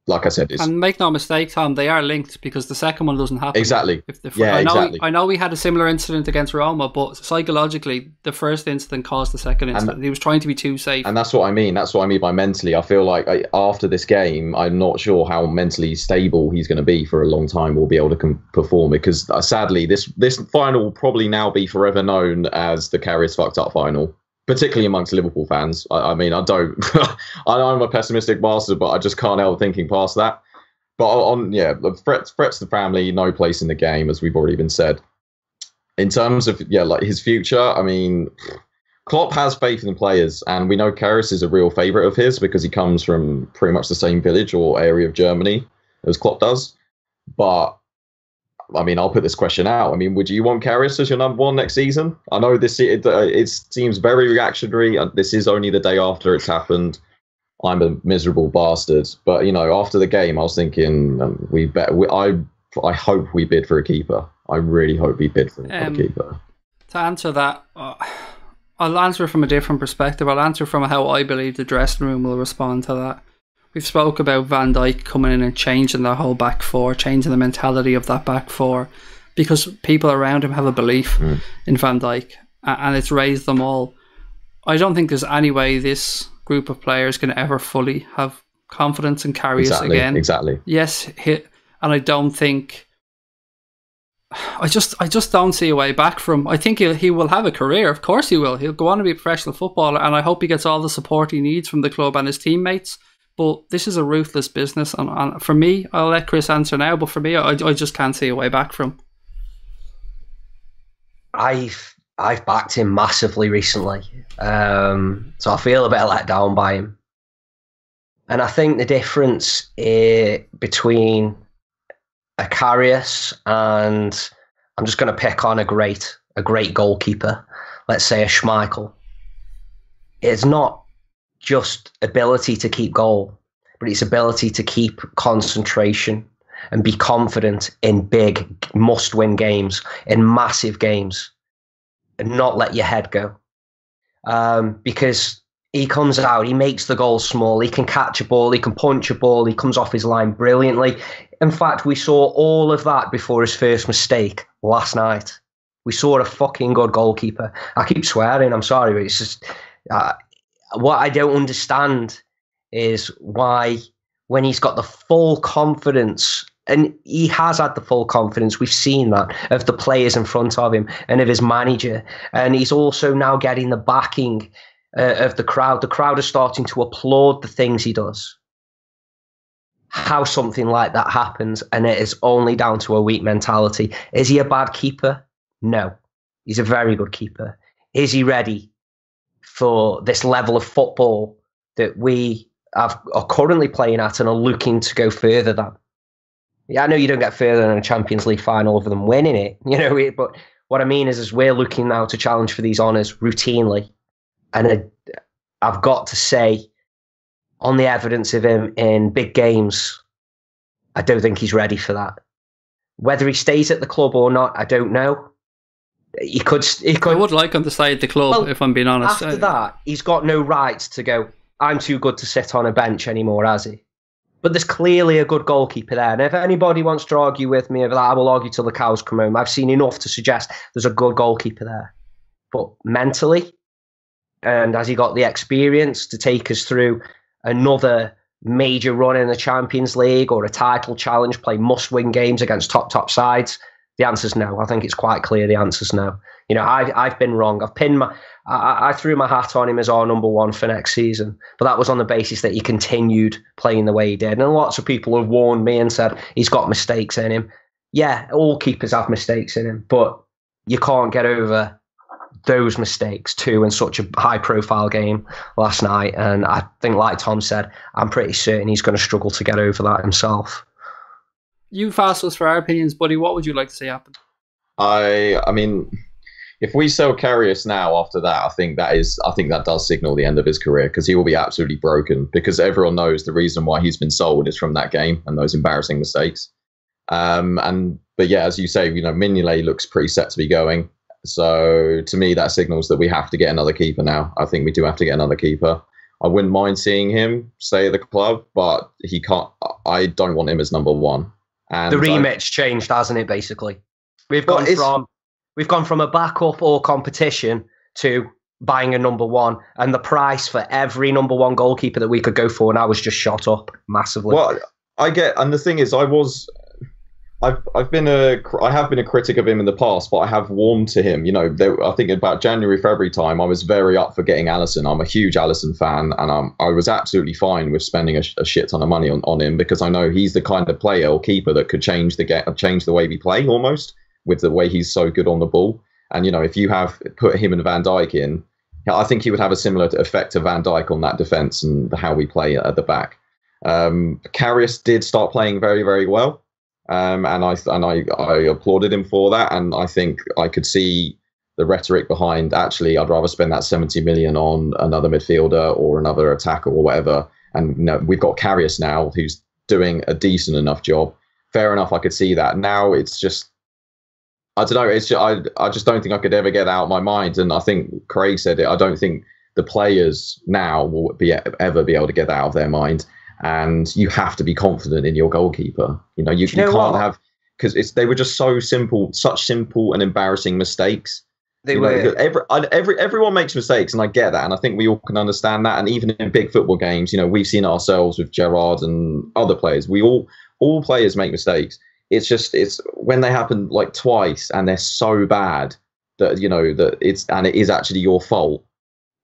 like I said, and make no mistake, Tom, they are linked, because the second one doesn't happen. Exactly. Exactly. I know we had a similar incident against Roma, but psychologically, the first incident caused the second incident. He was trying to be too safe. And that's what I mean. That's what I mean by mentally. I feel like after this game, I'm not sure how mentally stable he's going to be for a long time. We'll be able to perform, because sadly, this final will probably now be forever known as the Karius fucked up final. Particularly amongst Liverpool fans. I mean, I don't. I know I'm a pessimistic bastard, but I just can't help thinking past that. But threats to family, no place in the game, as we've already been said. In terms of like his future, I mean, Klopp has faith in the players, and we know Karius is a real favourite of his because he comes from pretty much the same village or area of Germany as Klopp does. But I mean, I'll put this question out. I mean, would you want Karius as your number one next season? I know it seems very reactionary. This is only the day after it's happened. I'm a miserable bastard. But, after the game, I was thinking I hope we bid for a keeper. I really hope we bid for a keeper. To answer that, I'll answer from a different perspective. I'll answer from how I believe the dressing room will respond to that. We've spoke about Van Dijk coming in and changing the whole back four, changing the mentality of that back four, because people around him have a belief in Van Dijk, and it's raised them all. I don't think there's any way this group of players can ever fully have confidence in Karius again. Exactly. Yes, and I don't think. I just don't see a way back from. I think he will have a career. Of course he will. He'll go on to be a professional footballer, and I hope he gets all the support he needs from the club and his teammates. But this is a ruthless business, and for me, I'll let Chris answer now. But for me, I just can't see a way back from. I've backed him massively recently, so I feel a bit let down by him. And I think the difference between a Karius and, I'm just going to pick on a great goalkeeper, let's say a Schmeichel, it's not just ability to keep goal, but it's ability to keep concentration and be confident in big must-win games, in massive games, and not let your head go. Because he comes out, he makes the goal small, he can catch a ball, he can punch a ball, he comes off his line brilliantly. In fact, we saw all of that before his first mistake last night. We saw a fucking good goalkeeper. I keep swearing, I'm sorry, but it's just... what I don't understand is why, when he's got the full confidence, and he has had the full confidence, we've seen that, of the players in front of him and of his manager, and he's also now getting the backing of the crowd. The crowd are starting to applaud the things he does. How something like that happens, and it is only down to a weak mentality. Is he a bad keeper? No. He's a very good keeper. Is he ready for this level of football that we are currently playing at and are looking to go further than? Yeah, I know you don't get further than a Champions League final other than winning it, but what I mean is we're looking now to challenge for these honours routinely. And I've got to say, on the evidence of him in big games, I don't think he's ready for that. Whether he stays at the club or not, I don't know. He could. I would like him to stay at the club, if I'm being honest. After that, he's got no right to go, I'm too good to sit on a bench anymore, has he? But there's clearly a good goalkeeper there. And if anybody wants to argue with me over that, I will argue till the cows come home. I've seen enough to suggest there's a good goalkeeper there. But mentally, and has he got the experience to take us through another major run in the Champions League or a title challenge, play must-win games against top sides? The answer's no. I think it's quite clear the answer's no. I've been wrong. I threw my hat on him as our number one for next season, but that was on the basis that he continued playing the way he did. And lots of people have warned me and said he's got mistakes in him. Yeah, all keepers have mistakes in him, but you can't get over those mistakes too in such a high-profile game last night. And I think, like Tom said, I'm pretty certain he's going to struggle to get over that himself. You've asked us for our opinions, buddy. What would you like to see happen? I mean, if we sell Karius now after that, I think that does signal the end of his career, because he will be absolutely broken, because everyone knows the reason why he's been sold is from that game and those embarrassing mistakes. But yeah, as you say, Mignolet looks pretty set to be going. So to me, that signals that we have to get another keeper now. I think we do have to get another keeper. I wouldn't mind seeing him stay at the club, but he can't. I don't want him as number one. And the remit's changed, hasn't it? Basically, we've gone from a backup or competition to buying a number one, and the price for every number one goalkeeper that we could go for now was just shot up massively. Well, and the thing is, I have been a critic of him in the past, but I have warmed to him. I think about January, February time, I was very up for getting Alisson. I'm a huge Alisson fan, and I was absolutely fine with spending a shit ton of money on him, because I know he's the kind of player or keeper that could change the way we play almost, with the way he's so good on the ball. And if you have put him and Van Dijk in, I think he would have a similar effect to Van Dijk on that defence and how we play at the back. Karius did start playing very, very well. And I applauded him for that, and I think I could see the rhetoric behind, actually, I'd rather spend that 70 million on another midfielder or another attacker or whatever. And we've got Karius now, who's doing a decent enough job. Fair enough, I could see that. Now it's just, I don't know. It's just, I just don't think I could ever get out of my mind. And I think Craig said it. I don't think the players now will ever be able to get that out of their mind. and you have to be confident in your goalkeeper. You can't have, because they were just so simple, such simple and embarrassing mistakes. Everyone makes mistakes, and I get that, and I think we all can understand that. And even in big football games, we've seen it ourselves with Gerrard and other players. All players make mistakes. It's when they happen like twice and they're so bad that it is actually your fault.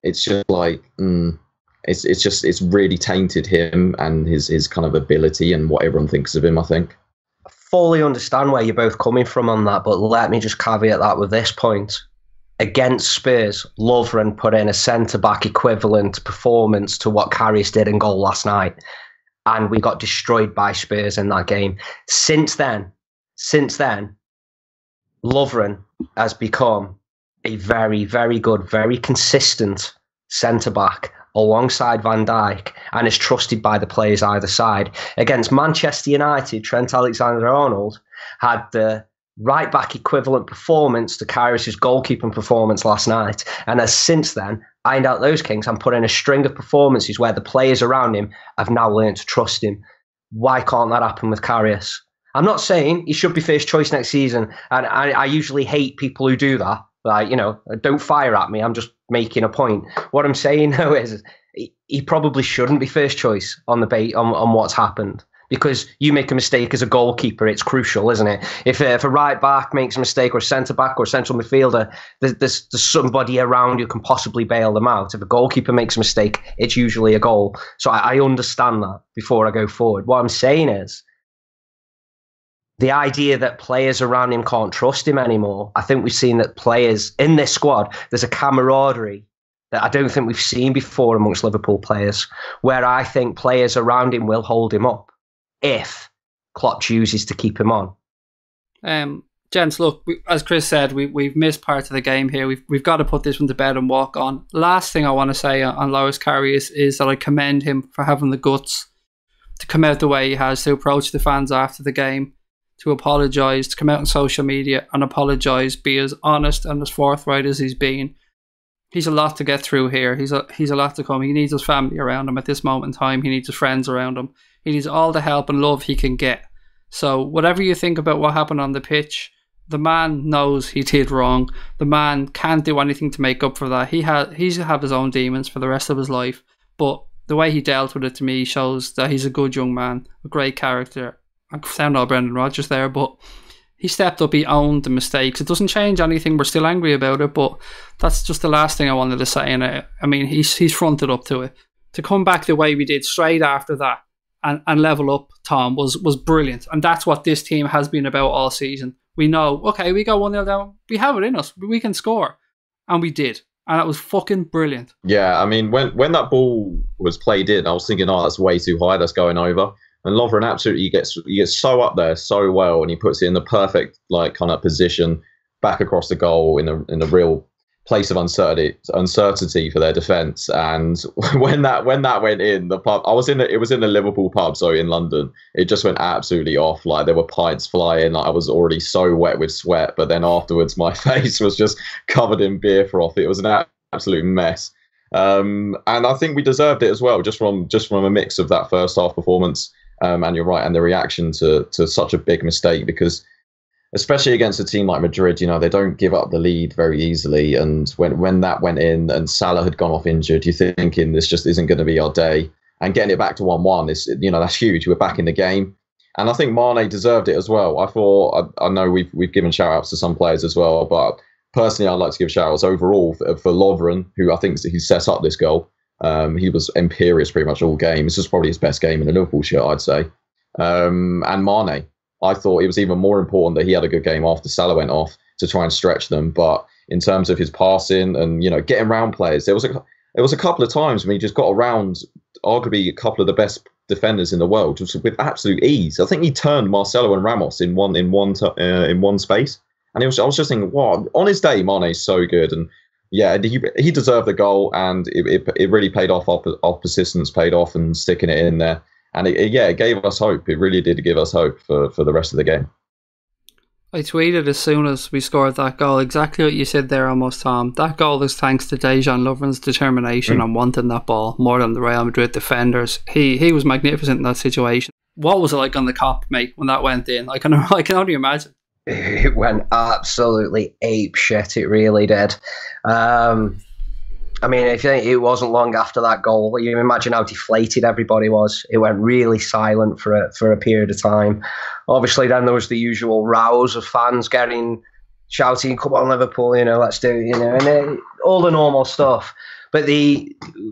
It's just like it's really tainted him and his kind of ability and what everyone thinks of him, I think. I fully understand where you're both coming from on that, but let me just caveat that with this point. Against Spurs, Lovren put in a centre-back equivalent performance to what Karius did in goal last night, and we got destroyed by Spurs in that game. Since then, Lovren has become a very, very good, very consistent centre-back alongside Van Dijk, and is trusted by the players either side. Against Manchester United, Trent Alexander-Arnold had the right-back equivalent performance to Karius' goalkeeping performance last night, and has since then ironed out those kinks and put in a string of performances where the players around him have now learned to trust him. Why can't that happen with Karius? I'm not saying he should be first choice next season, and I usually hate people who do that. Like, don't fire at me. I'm just making a point. What I'm saying though is he probably shouldn't be first choice on what's happened, because you make a mistake as a goalkeeper, it's crucial, isn't it? If a right back makes a mistake, or a centre back or a central midfielder, there's somebody around who can possibly bail them out. If a goalkeeper makes a mistake, it's usually a goal. So I understand that before I go forward. What I'm saying is, the idea that players around him can't trust him anymore. I think we've seen that players in this squad, there's a camaraderie that I don't think we've seen before amongst Liverpool players, where I think players around him will hold him up if Klopp chooses to keep him on. Gents, look, as Chris said, we've missed part of the game here. We've got to put this one to bed and walk on. Last thing I want to say on Loris Karius is that I commend him for having the guts to come out the way he has, to approach the fans after the game, to apologise, to come out on social media and apologise, be as honest and as forthright as he's been. He's a lot to get through here. He's a lot to come. He needs his family around him at this moment in time. He needs his friends around him. He needs all the help and love he can get. So whatever you think about what happened on the pitch, the man knows he did wrong. The man can't do anything to make up for that. He's have his own demons for the rest of his life. But the way he dealt with it, to me, shows that he's a good young man, a great character. I sound all Brendan Rodgers there, but he stepped up, he owned the mistakes. It doesn't change anything, we're still angry about it, but that's just the last thing I wanted to say. And I mean, he's fronted up to it. To come back the way we did straight after that and level up, Tom, was brilliant. And that's what this team has been about all season. We know, okay, we go 1-0 down, we have it in us, we can score. And we did. And that was fucking brilliant. Yeah, I mean, when that ball was played in, I was thinking, that's way too high, that's going over. And Lovren absolutely gets so up there so well, and he puts it in the perfect kind of position back across the goal in a real place of uncertainty for their defence. And when that went in, the pub it was in the Liverpool pub, so in London, it just went absolutely off. Like, there were pints flying. Like, I was already so wet with sweat, but then afterwards my face was just covered in beer froth. It was an absolute mess. And I think we deserved it as well, just from a mix of that first half performance. And you're right, and the reaction to such a big mistake, because especially against a team like Madrid, they don't give up the lead very easily. And when that went in and Salah had gone off injured, you're thinking this just isn't going to be our day. And getting it back to 1-1 is, that's huge. We're back in the game, and I think Mane deserved it as well. I know we've given shout outs to some players as well, but personally, I'd like to give shout outs overall for Lovren, who I think he set up this goal. He was imperious pretty much all game. This was probably his best game in a Liverpool shirt, I'd say. And Mane, I thought it was even more important that he had a good game after Salah went off to try and stretch them. But in terms of his passing and getting around players, there was a couple of times when he just got around arguably a couple of the best defenders in the world just with absolute ease. I think he turned Marcelo and Ramos in one space, and I was just thinking, wow, on his day, Mane's so good. And yeah, he deserved the goal, and it really paid off. Our persistence paid off, and sticking it in there, and it gave us hope. It really did give us hope for the rest of the game. I tweeted as soon as we scored that goal, exactly what you said there almost, Tom. That goal is thanks to Dejan Lovren's determination and wanting that ball more than the Real Madrid defenders. He was magnificent in that situation. What was it like on the Kop, mate, when that went in? I can only imagine. It went absolutely ape shit. It really did. I mean, if it wasn't long after that goal, you imagine how deflated everybody was. It went really silent for a period of time. Obviously, then there was the usual rows of fans shouting, "Come on, Liverpool! Let's do it!" And all the normal stuff. But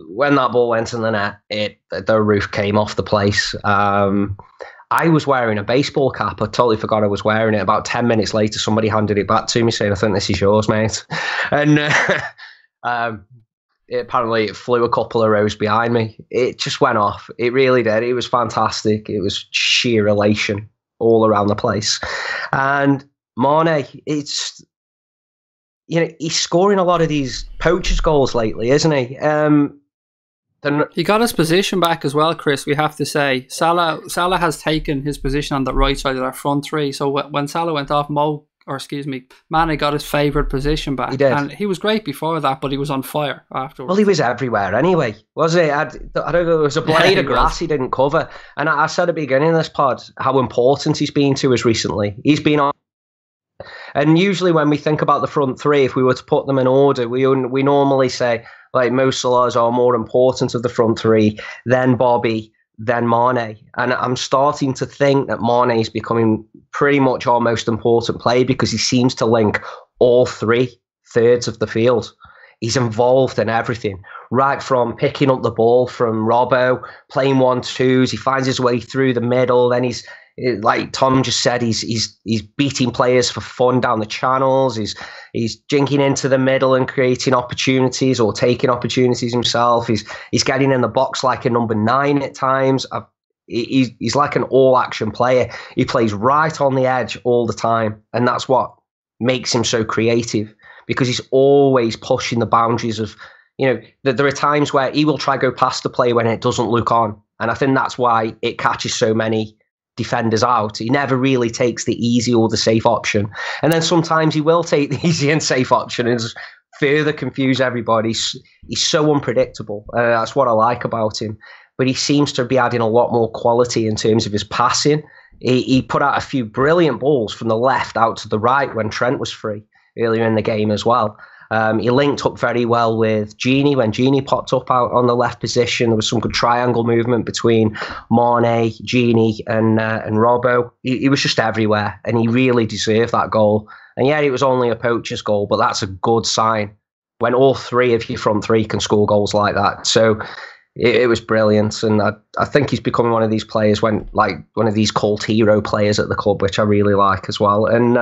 when that ball went in the net, the roof came off the place. I was wearing a baseball cap. I totally forgot I was wearing it. About 10 minutes later, somebody handed it back to me, saying, "I think this is yours, mate." And apparently it flew a couple of rows behind me. It just went off. It really did. It was fantastic. It was sheer elation all around the place. And Mane, he's scoring a lot of these poachers goals lately, isn't he? He got his position back as well, Chris, we have to say. Salah has taken his position on the right side of our front three. So when Salah went off, Mane got his favourite position back. He did. And he was great before that, but he was on fire afterwards. Well, he was everywhere anyway, was he? I don't know, there was a blade of grass he didn't cover. And I said at the beginning of this pod how important he's been to us recently. He's been on. And usually when we think about the front three, if we were to put them in order, we normally say, like, Mo Salahs are more important of the front three, then Bobby, then Mane. And I'm starting to think that Mane is becoming pretty much our most important player because he seems to link all 3/3 of the field. He's involved in everything, right from picking up the ball from Robbo, playing 1-2s. He finds his way through the middle. Then he's, like Tom just said, he's beating players for fun down the channels. He's jinking into the middle and creating opportunities or taking opportunities himself. He's getting in the box like a number 9 at times. He's like an all-action player. He plays right on the edge all the time, and that's what makes him so creative, because he's always pushing the boundaries of, there are times where he will try to go past the play when it doesn't look on, and I think that's why it catches so many defenders out. He never really takes the easy or the safe option, and then sometimes he will take the easy and safe option and just further confuse everybody. He's so unpredictable. That's what I like about him. But he seems to be adding a lot more quality in terms of his passing. He put out a few brilliant balls from the left out to the right when Trent was free earlier in the game as well. He linked up very well with Gini when Gini popped up out on the left position. There was some good triangle movement between Mane, Gini, and Robbo. He was just everywhere, and he really deserved that goal. And yeah, it was only a poacher's goal, but that's a good sign when all 3 of your front 3 can score goals like that. So it was brilliant, and I think he's becoming one of these players, one of these cult hero players at the club, which I really like as well. And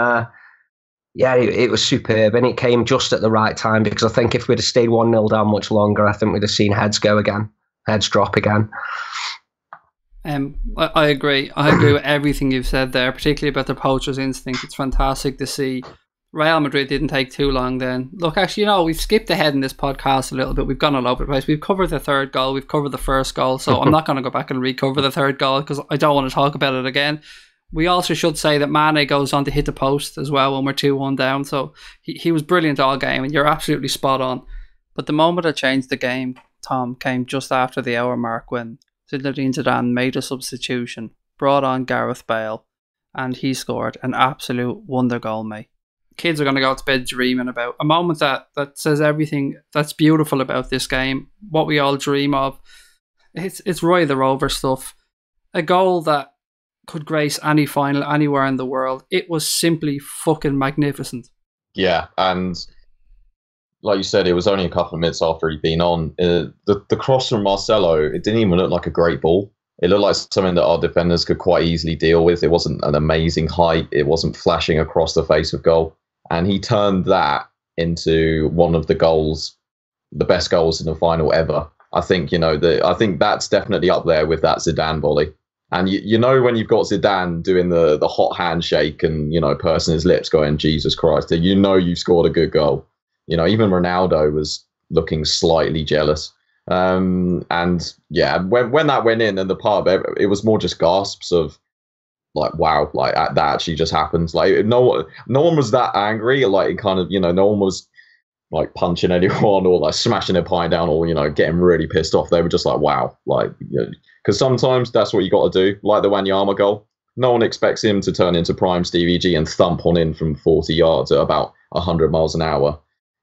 it was superb, and it came just at the right time, because I think if we'd have stayed 1-0 down much longer, I think we'd have seen heads drop again. I agree. I agree with everything you've said there, particularly about the poacher's instinct. It's fantastic to see. Real Madrid didn't take too long then. Look, actually, we've skipped ahead in this podcast a little bit. We've gone all over the place. We've covered the third goal. We've covered the first goal. So I'm not going to go back and recover the third goal because I don't want to talk about it again. We also should say that Mane goes on to hit the post as well when we're 2-1 down. So he was brilliant all game, and you're absolutely spot on. But the moment that changed the game, Tom, came just after the hour mark when Zinedine Zidane made a substitution, brought on Gareth Bale, and he scored an absolute wonder goal, mate. Kids are going to go to bed dreaming about a moment that says everything that's beautiful about this game, what we all dream of. It's Roy the Rover stuff. A goal that could grace any final anywhere in the world. It was simply fucking magnificent. Yeah, and like you said, it was only a couple of minutes after he'd been on. The cross from Marcelo, it didn't even look like a great ball. It looked like something that our defenders could quite easily deal with. It wasn't an amazing height. It wasn't flashing across the face of goal. And he turned that into one of the goals, the best goals in the final ever. I think, I think that's definitely up there with that Zidane volley. And when you've got Zidane doing the hot handshake and, pursing his lips going, Jesus Christ, you've scored a good goal. Even Ronaldo was looking slightly jealous. And yeah, when that went in the pub, it was more just gasps of, like, wow, like that actually just happens. Like no one was that angry. Like it kind of, no one was like punching anyone or like smashing their pie down or getting really pissed off. They were just like, wow, like, because sometimes that's what you got to do. Like the Wanyama goal, no one expects him to turn into prime Stevie G and thump on in from 40 yards at about 100 miles an hour.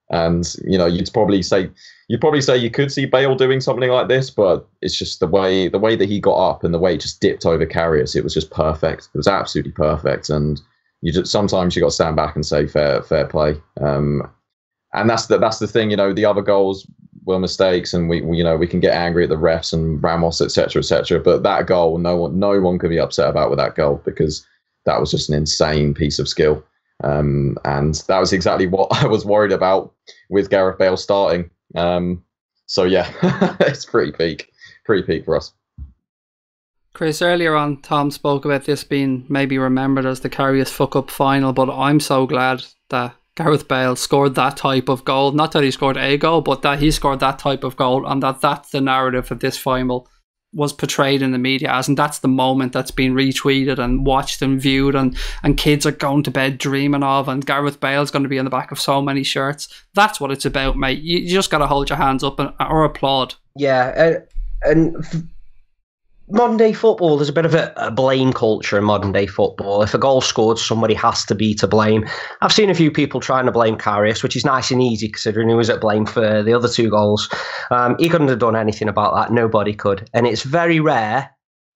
And you'd probably say you could see Bale doing something like this, but it's just the way that he got up and the way he just dipped over Karius. It was just perfect. It was absolutely perfect. And sometimes you got to stand back and say fair play. And that's the thing. The other goals were mistakes, and we can get angry at the refs and Ramos, etc. But that goal, no one could be upset about with that goal, because that was just an insane piece of skill. And that was exactly what I was worried about with Gareth Bale starting. So yeah, it's pretty peak for us. Chris, earlier on, Tom spoke about this being maybe remembered as the Karius fuck-up final, but I'm so glad that Gareth Bale scored that type of goal. Not that he scored a goal, but that he scored that type of goal, and that's the narrative of this final was portrayed in the media as, and that's the moment that's been retweeted and watched and viewed, and kids are going to bed dreaming of, and Gareth Bale's going to be on the back of so many shirts. That's what it's about, mate. You just got to hold your hands up or applaud. Yeah, and modern day football, there's a bit of a blame culture in modern day football. If a goal scored, somebody has to be to blame. I've seen a few people trying to blame Karius, which is nice and easy considering he was at blame for the other 2 goals. He couldn't have done anything about that. Nobody could. And it's very rare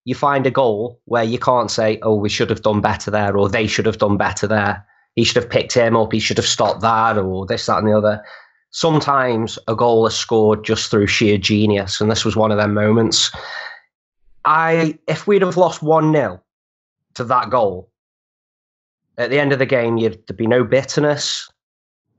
you find a goal where you can't say, oh, we should have done better there, or they should have done better there. He should have picked him up. He should have stopped that, or this, that, and the other. Sometimes a goal is scored just through sheer genius, and this was one of them moments. If we'd have lost 1-0 to that goal, at the end of the game, there'd be no bitterness.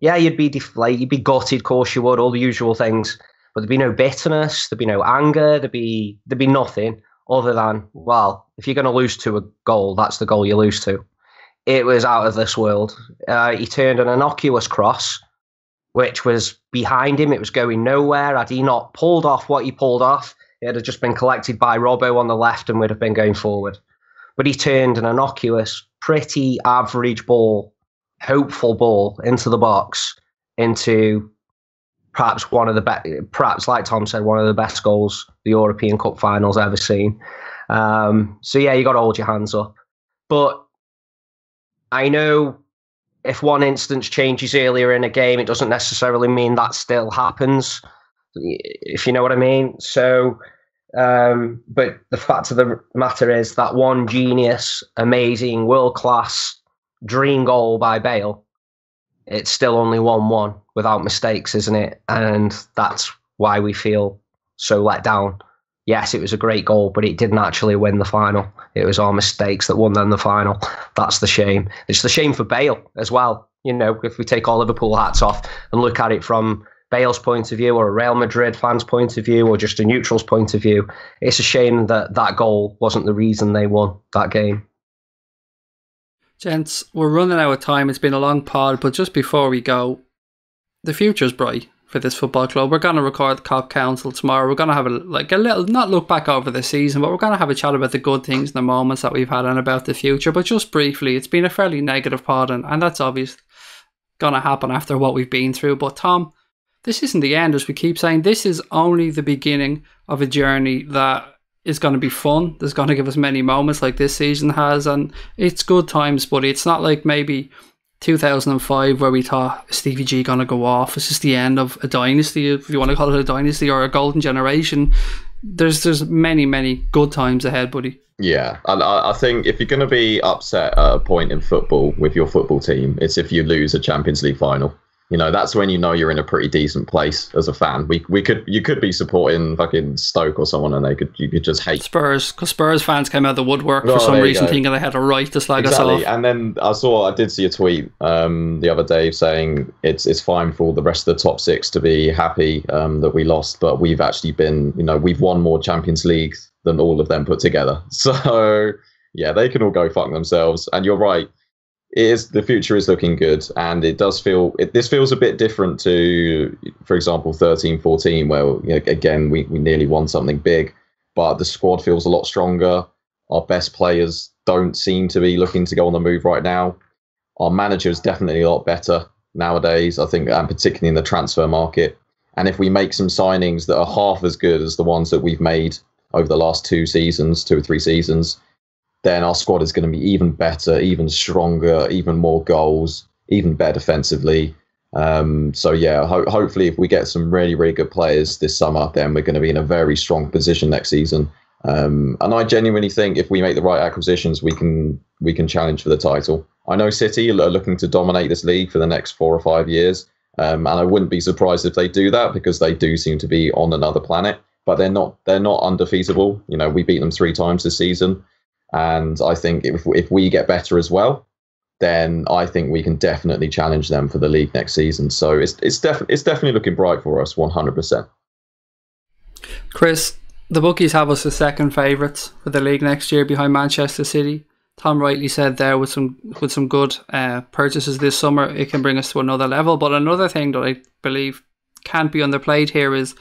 Yeah, you'd be deflated, you'd be gutted, of course you would, all the usual things. But there'd be no bitterness, there'd be no anger, there'd be nothing other than, well, if you're going to lose to a goal, that's the goal you lose to. It was out of this world. He turned an innocuous cross, which was behind him. It was going nowhere. Had he not pulled off what he pulled off, it had just been collected by Robbo on the left and would have been going forward. But he turned an innocuous, pretty average ball, hopeful ball into the box, into perhaps one of the best, perhaps like Tom said, one of the best goals the European Cup final's ever seen. So yeah, you got to hold your hands up. But I know if one instance changes earlier in a game, it doesn't necessarily mean that still happens, if you know what I mean. So, but the fact of the matter is that one genius, amazing, world-class dream goal by Bale, it's still only 1-1 without mistakes, isn't it? And that's why we feel so let down. Yes, it was a great goal, but it didn't actually win the final. It was our mistakes that won them the final. That's the shame. It's the shame for Bale as well. You know, if we take all Liverpool hats off and look at it from Bale's point of view, or a Real Madrid fan's point of view, or just a neutral's point of view, it's a shame that that goal wasn't the reason they won that game. Gents, we're running out of time. It's been a long pod, but just before we go, the future's bright for this football club. We're going to record the COP Council tomorrow. We're going to have a little, not look back over the season, but we're going to have a chat about the good things and the moments that we've had and about the future. But just briefly, it's been a fairly negative pod, and that's obviously going to happen after what we've been through. But Tom, this isn't the end, as we keep saying. This is only the beginning of a journey that is going to be fun. There's going to give us many moments like this season has, and it's good times, but it's not like maybe 2005 where we thought Stevie G going to go off. It's just the end of a dynasty, if you want to call it a dynasty, or a golden generation. There's many good times ahead, buddy. Yeah, and I think if you're going to be upset at a point in football with your football team, it's if you lose a Champions League final. You know, that's when you know you're in a pretty decent place as a fan. You could be supporting fucking Stoke or someone, and you could just hate Spurs, because Spurs fans came out of the woodwork for some reason, thinking they had a right to slag us off. And then I did see a tweet the other day saying it's fine for all the rest of the top six to be happy that we lost, but we've actually been, we've won more Champions Leagues than all of them put together. So yeah, they can all go fuck themselves. And you're right. The future is looking good, and it does feel this feels a bit different to, for example, 13-14, where again we nearly won something big, but the squad feels a lot stronger. Our best players don't seem to be looking to go on the move right now. Our manager is definitely a lot better nowadays, I think, and particularly in the transfer market. And if we make some signings that are half as good as the ones that we've made over the last 2 or 3 seasons, then our squad is going to be even better, even stronger, even more goals, even better defensively. So yeah, hopefully if we get some really, really good players this summer, then we're going to be in a very strong position next season. And I genuinely think if we make the right acquisitions, we can challenge for the title. I know City are looking to dominate this league for the next 4 or 5 years. And I wouldn't be surprised if they do that, because they do seem to be on another planet, but they're not undefeatable. You know, we beat them 3 times this season. And I think if we get better as well, then I think we can definitely challenge them for the league next season. So it's definitely looking bright for us, 100%. Chris, the bookies have us as second favourites for the league next year, behind Manchester City. Tom rightly said there, with some good purchases this summer, it can bring us to another level. But another thing that I believe can't be underplayed here is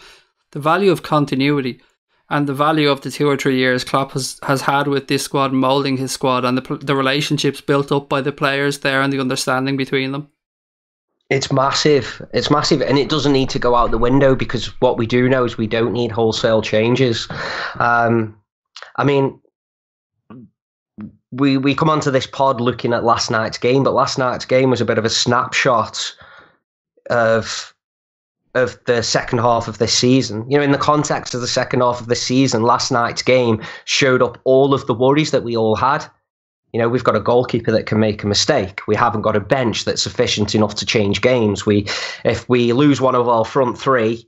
the value of continuity, and the value of the 2 or 3 years Klopp has had with this squad, moulding his squad, and the relationships built up by the players there and the understanding between them. It's massive. It's massive, and it doesn't need to go out the window, because what we do know is we don't need wholesale changes. I mean, we come onto this pod looking at last night's game, but last night's game was a bit of a snapshot of the second half of this season. You know, in the context of the second half of the season, last night's game showed up all of the worries that we all had. You know, we've got a goalkeeper that can make a mistake. We haven't got a bench that's sufficient enough to change games. If we lose one of our front 3,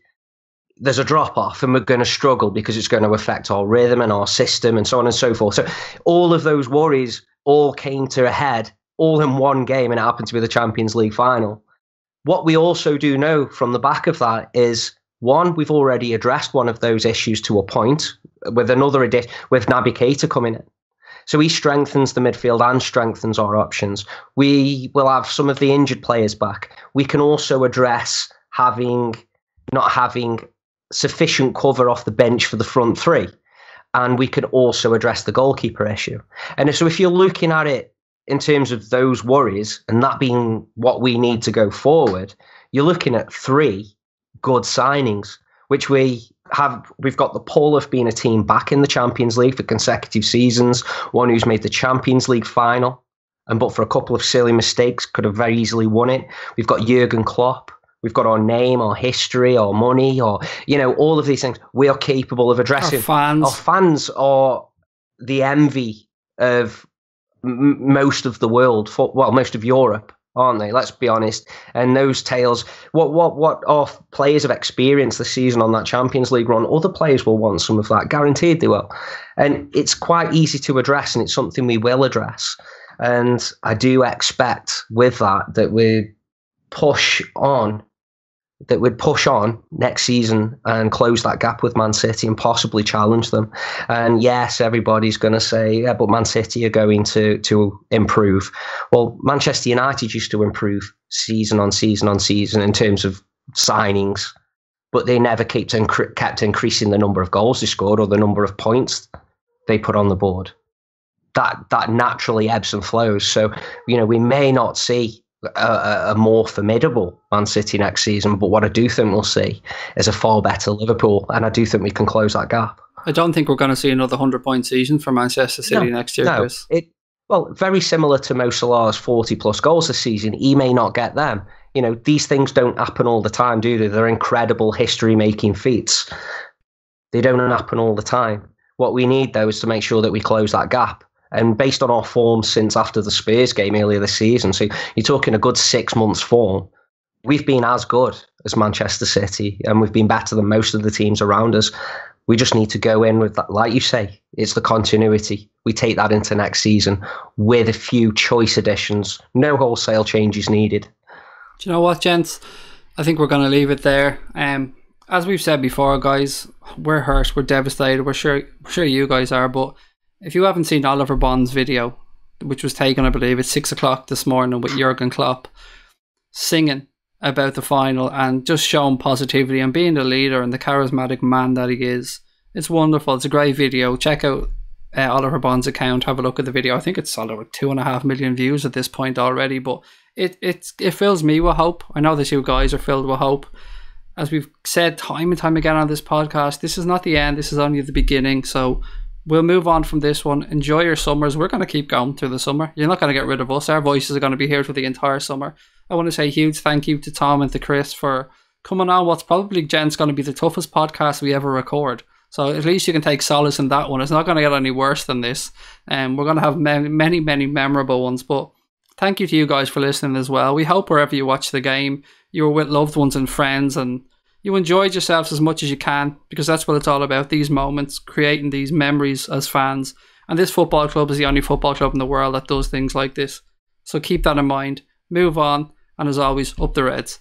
there's a drop-off, and we're going to struggle because it's going to affect our rhythm and our system and so on and so forth. So all of those worries all came to a head all in one game, and it happened to be the Champions League final. What we also do know from the back of that is, one, we've already addressed one of those issues to a point with another addition, with Naby Keita coming in. So he strengthens the midfield and strengthens our options. We will have some of the injured players back. We can also address not having sufficient cover off the bench for the front 3. And we can also address the goalkeeper issue. And so if you're looking at it in terms of those worries, and that being what we need to go forward, you're looking at 3 good signings, which we've got the pull of being a team back in the Champions League for consecutive seasons, one who's made the Champions League final, and but for a couple of silly mistakes could have very easily won it. We've got Jurgen Klopp. We've got our name, our history, our money, or, you know, all of these things we are capable of addressing. Our fans are the envy of most of the world, most of Europe, aren't they? Let's be honest. And those tales, what our players have experienced this season on that Champions League run, other players will want some of that. Guaranteed they will. And it's quite easy to address, and it's something we will address. And I do expect with that we would push on next season and close that gap with Man City and possibly challenge them. And yes, everybody's going to say, yeah, but Man City are going to improve. Well, Manchester United used to improve season on season on season in terms of signings, but they never kept increasing the number of goals they scored or the number of points they put on the board. That naturally ebbs and flows. So, you know, we may not see a more formidable Man City next season, but what I do think we'll see is a far better Liverpool, and I do think we can close that gap. I don't think we're going to see another 100-point season for Manchester City next year, Chris. Very similar to Mo Salah's 40-plus goals this season. He may not get them. You know, these things don't happen all the time, do they? They're incredible history-making feats. They don't happen all the time. What we need, though, is to make sure that we close that gap. And based on our form since after the Spurs game earlier this season, so you're talking a good 6 months form, we've been as good as Manchester City, and we've been better than most of the teams around us. We just need to go in with that, like you say, it's the continuity. We take that into next season with a few choice additions, no wholesale changes needed. Do you know what, gents? I think we're going to leave it there. As we've said before, guys, we're hurt, we're devastated, we're sure you guys are, but if you haven't seen Oliver Bond's video, which was taken, I believe, at 6 o'clock this morning with Jurgen Klopp, singing about the final and just showing positivity and being the leader and the charismatic man that he is, it's wonderful. It's a great video. Check out Oliver Bond's account. Have a look at the video. I think it's solid with 2.5 million views at this point already, but it fills me with hope. I know the two guys are filled with hope. As we've said time and time again on this podcast, this is not the end. This is only the beginning. So we'll move on from this one. Enjoy your summers. We're going to keep going through the summer. You're not going to get rid of us. Our voices are going to be here for the entire summer. I want to say a huge thank you to Tom and to Chris for coming on what's probably, gents, going to be the toughest podcast we ever record. So at least you can take solace in that one. It's not going to get any worse than this. We're going to have many, many memorable ones. But thank you to you guys for listening as well. We hope wherever you watch the game, you were with loved ones and friends and you enjoyed yourselves as much as you can, because that's what it's all about, these moments, creating these memories as fans. And this football club is the only football club in the world that does things like this. So keep that in mind. Move on. And as always, up the Reds.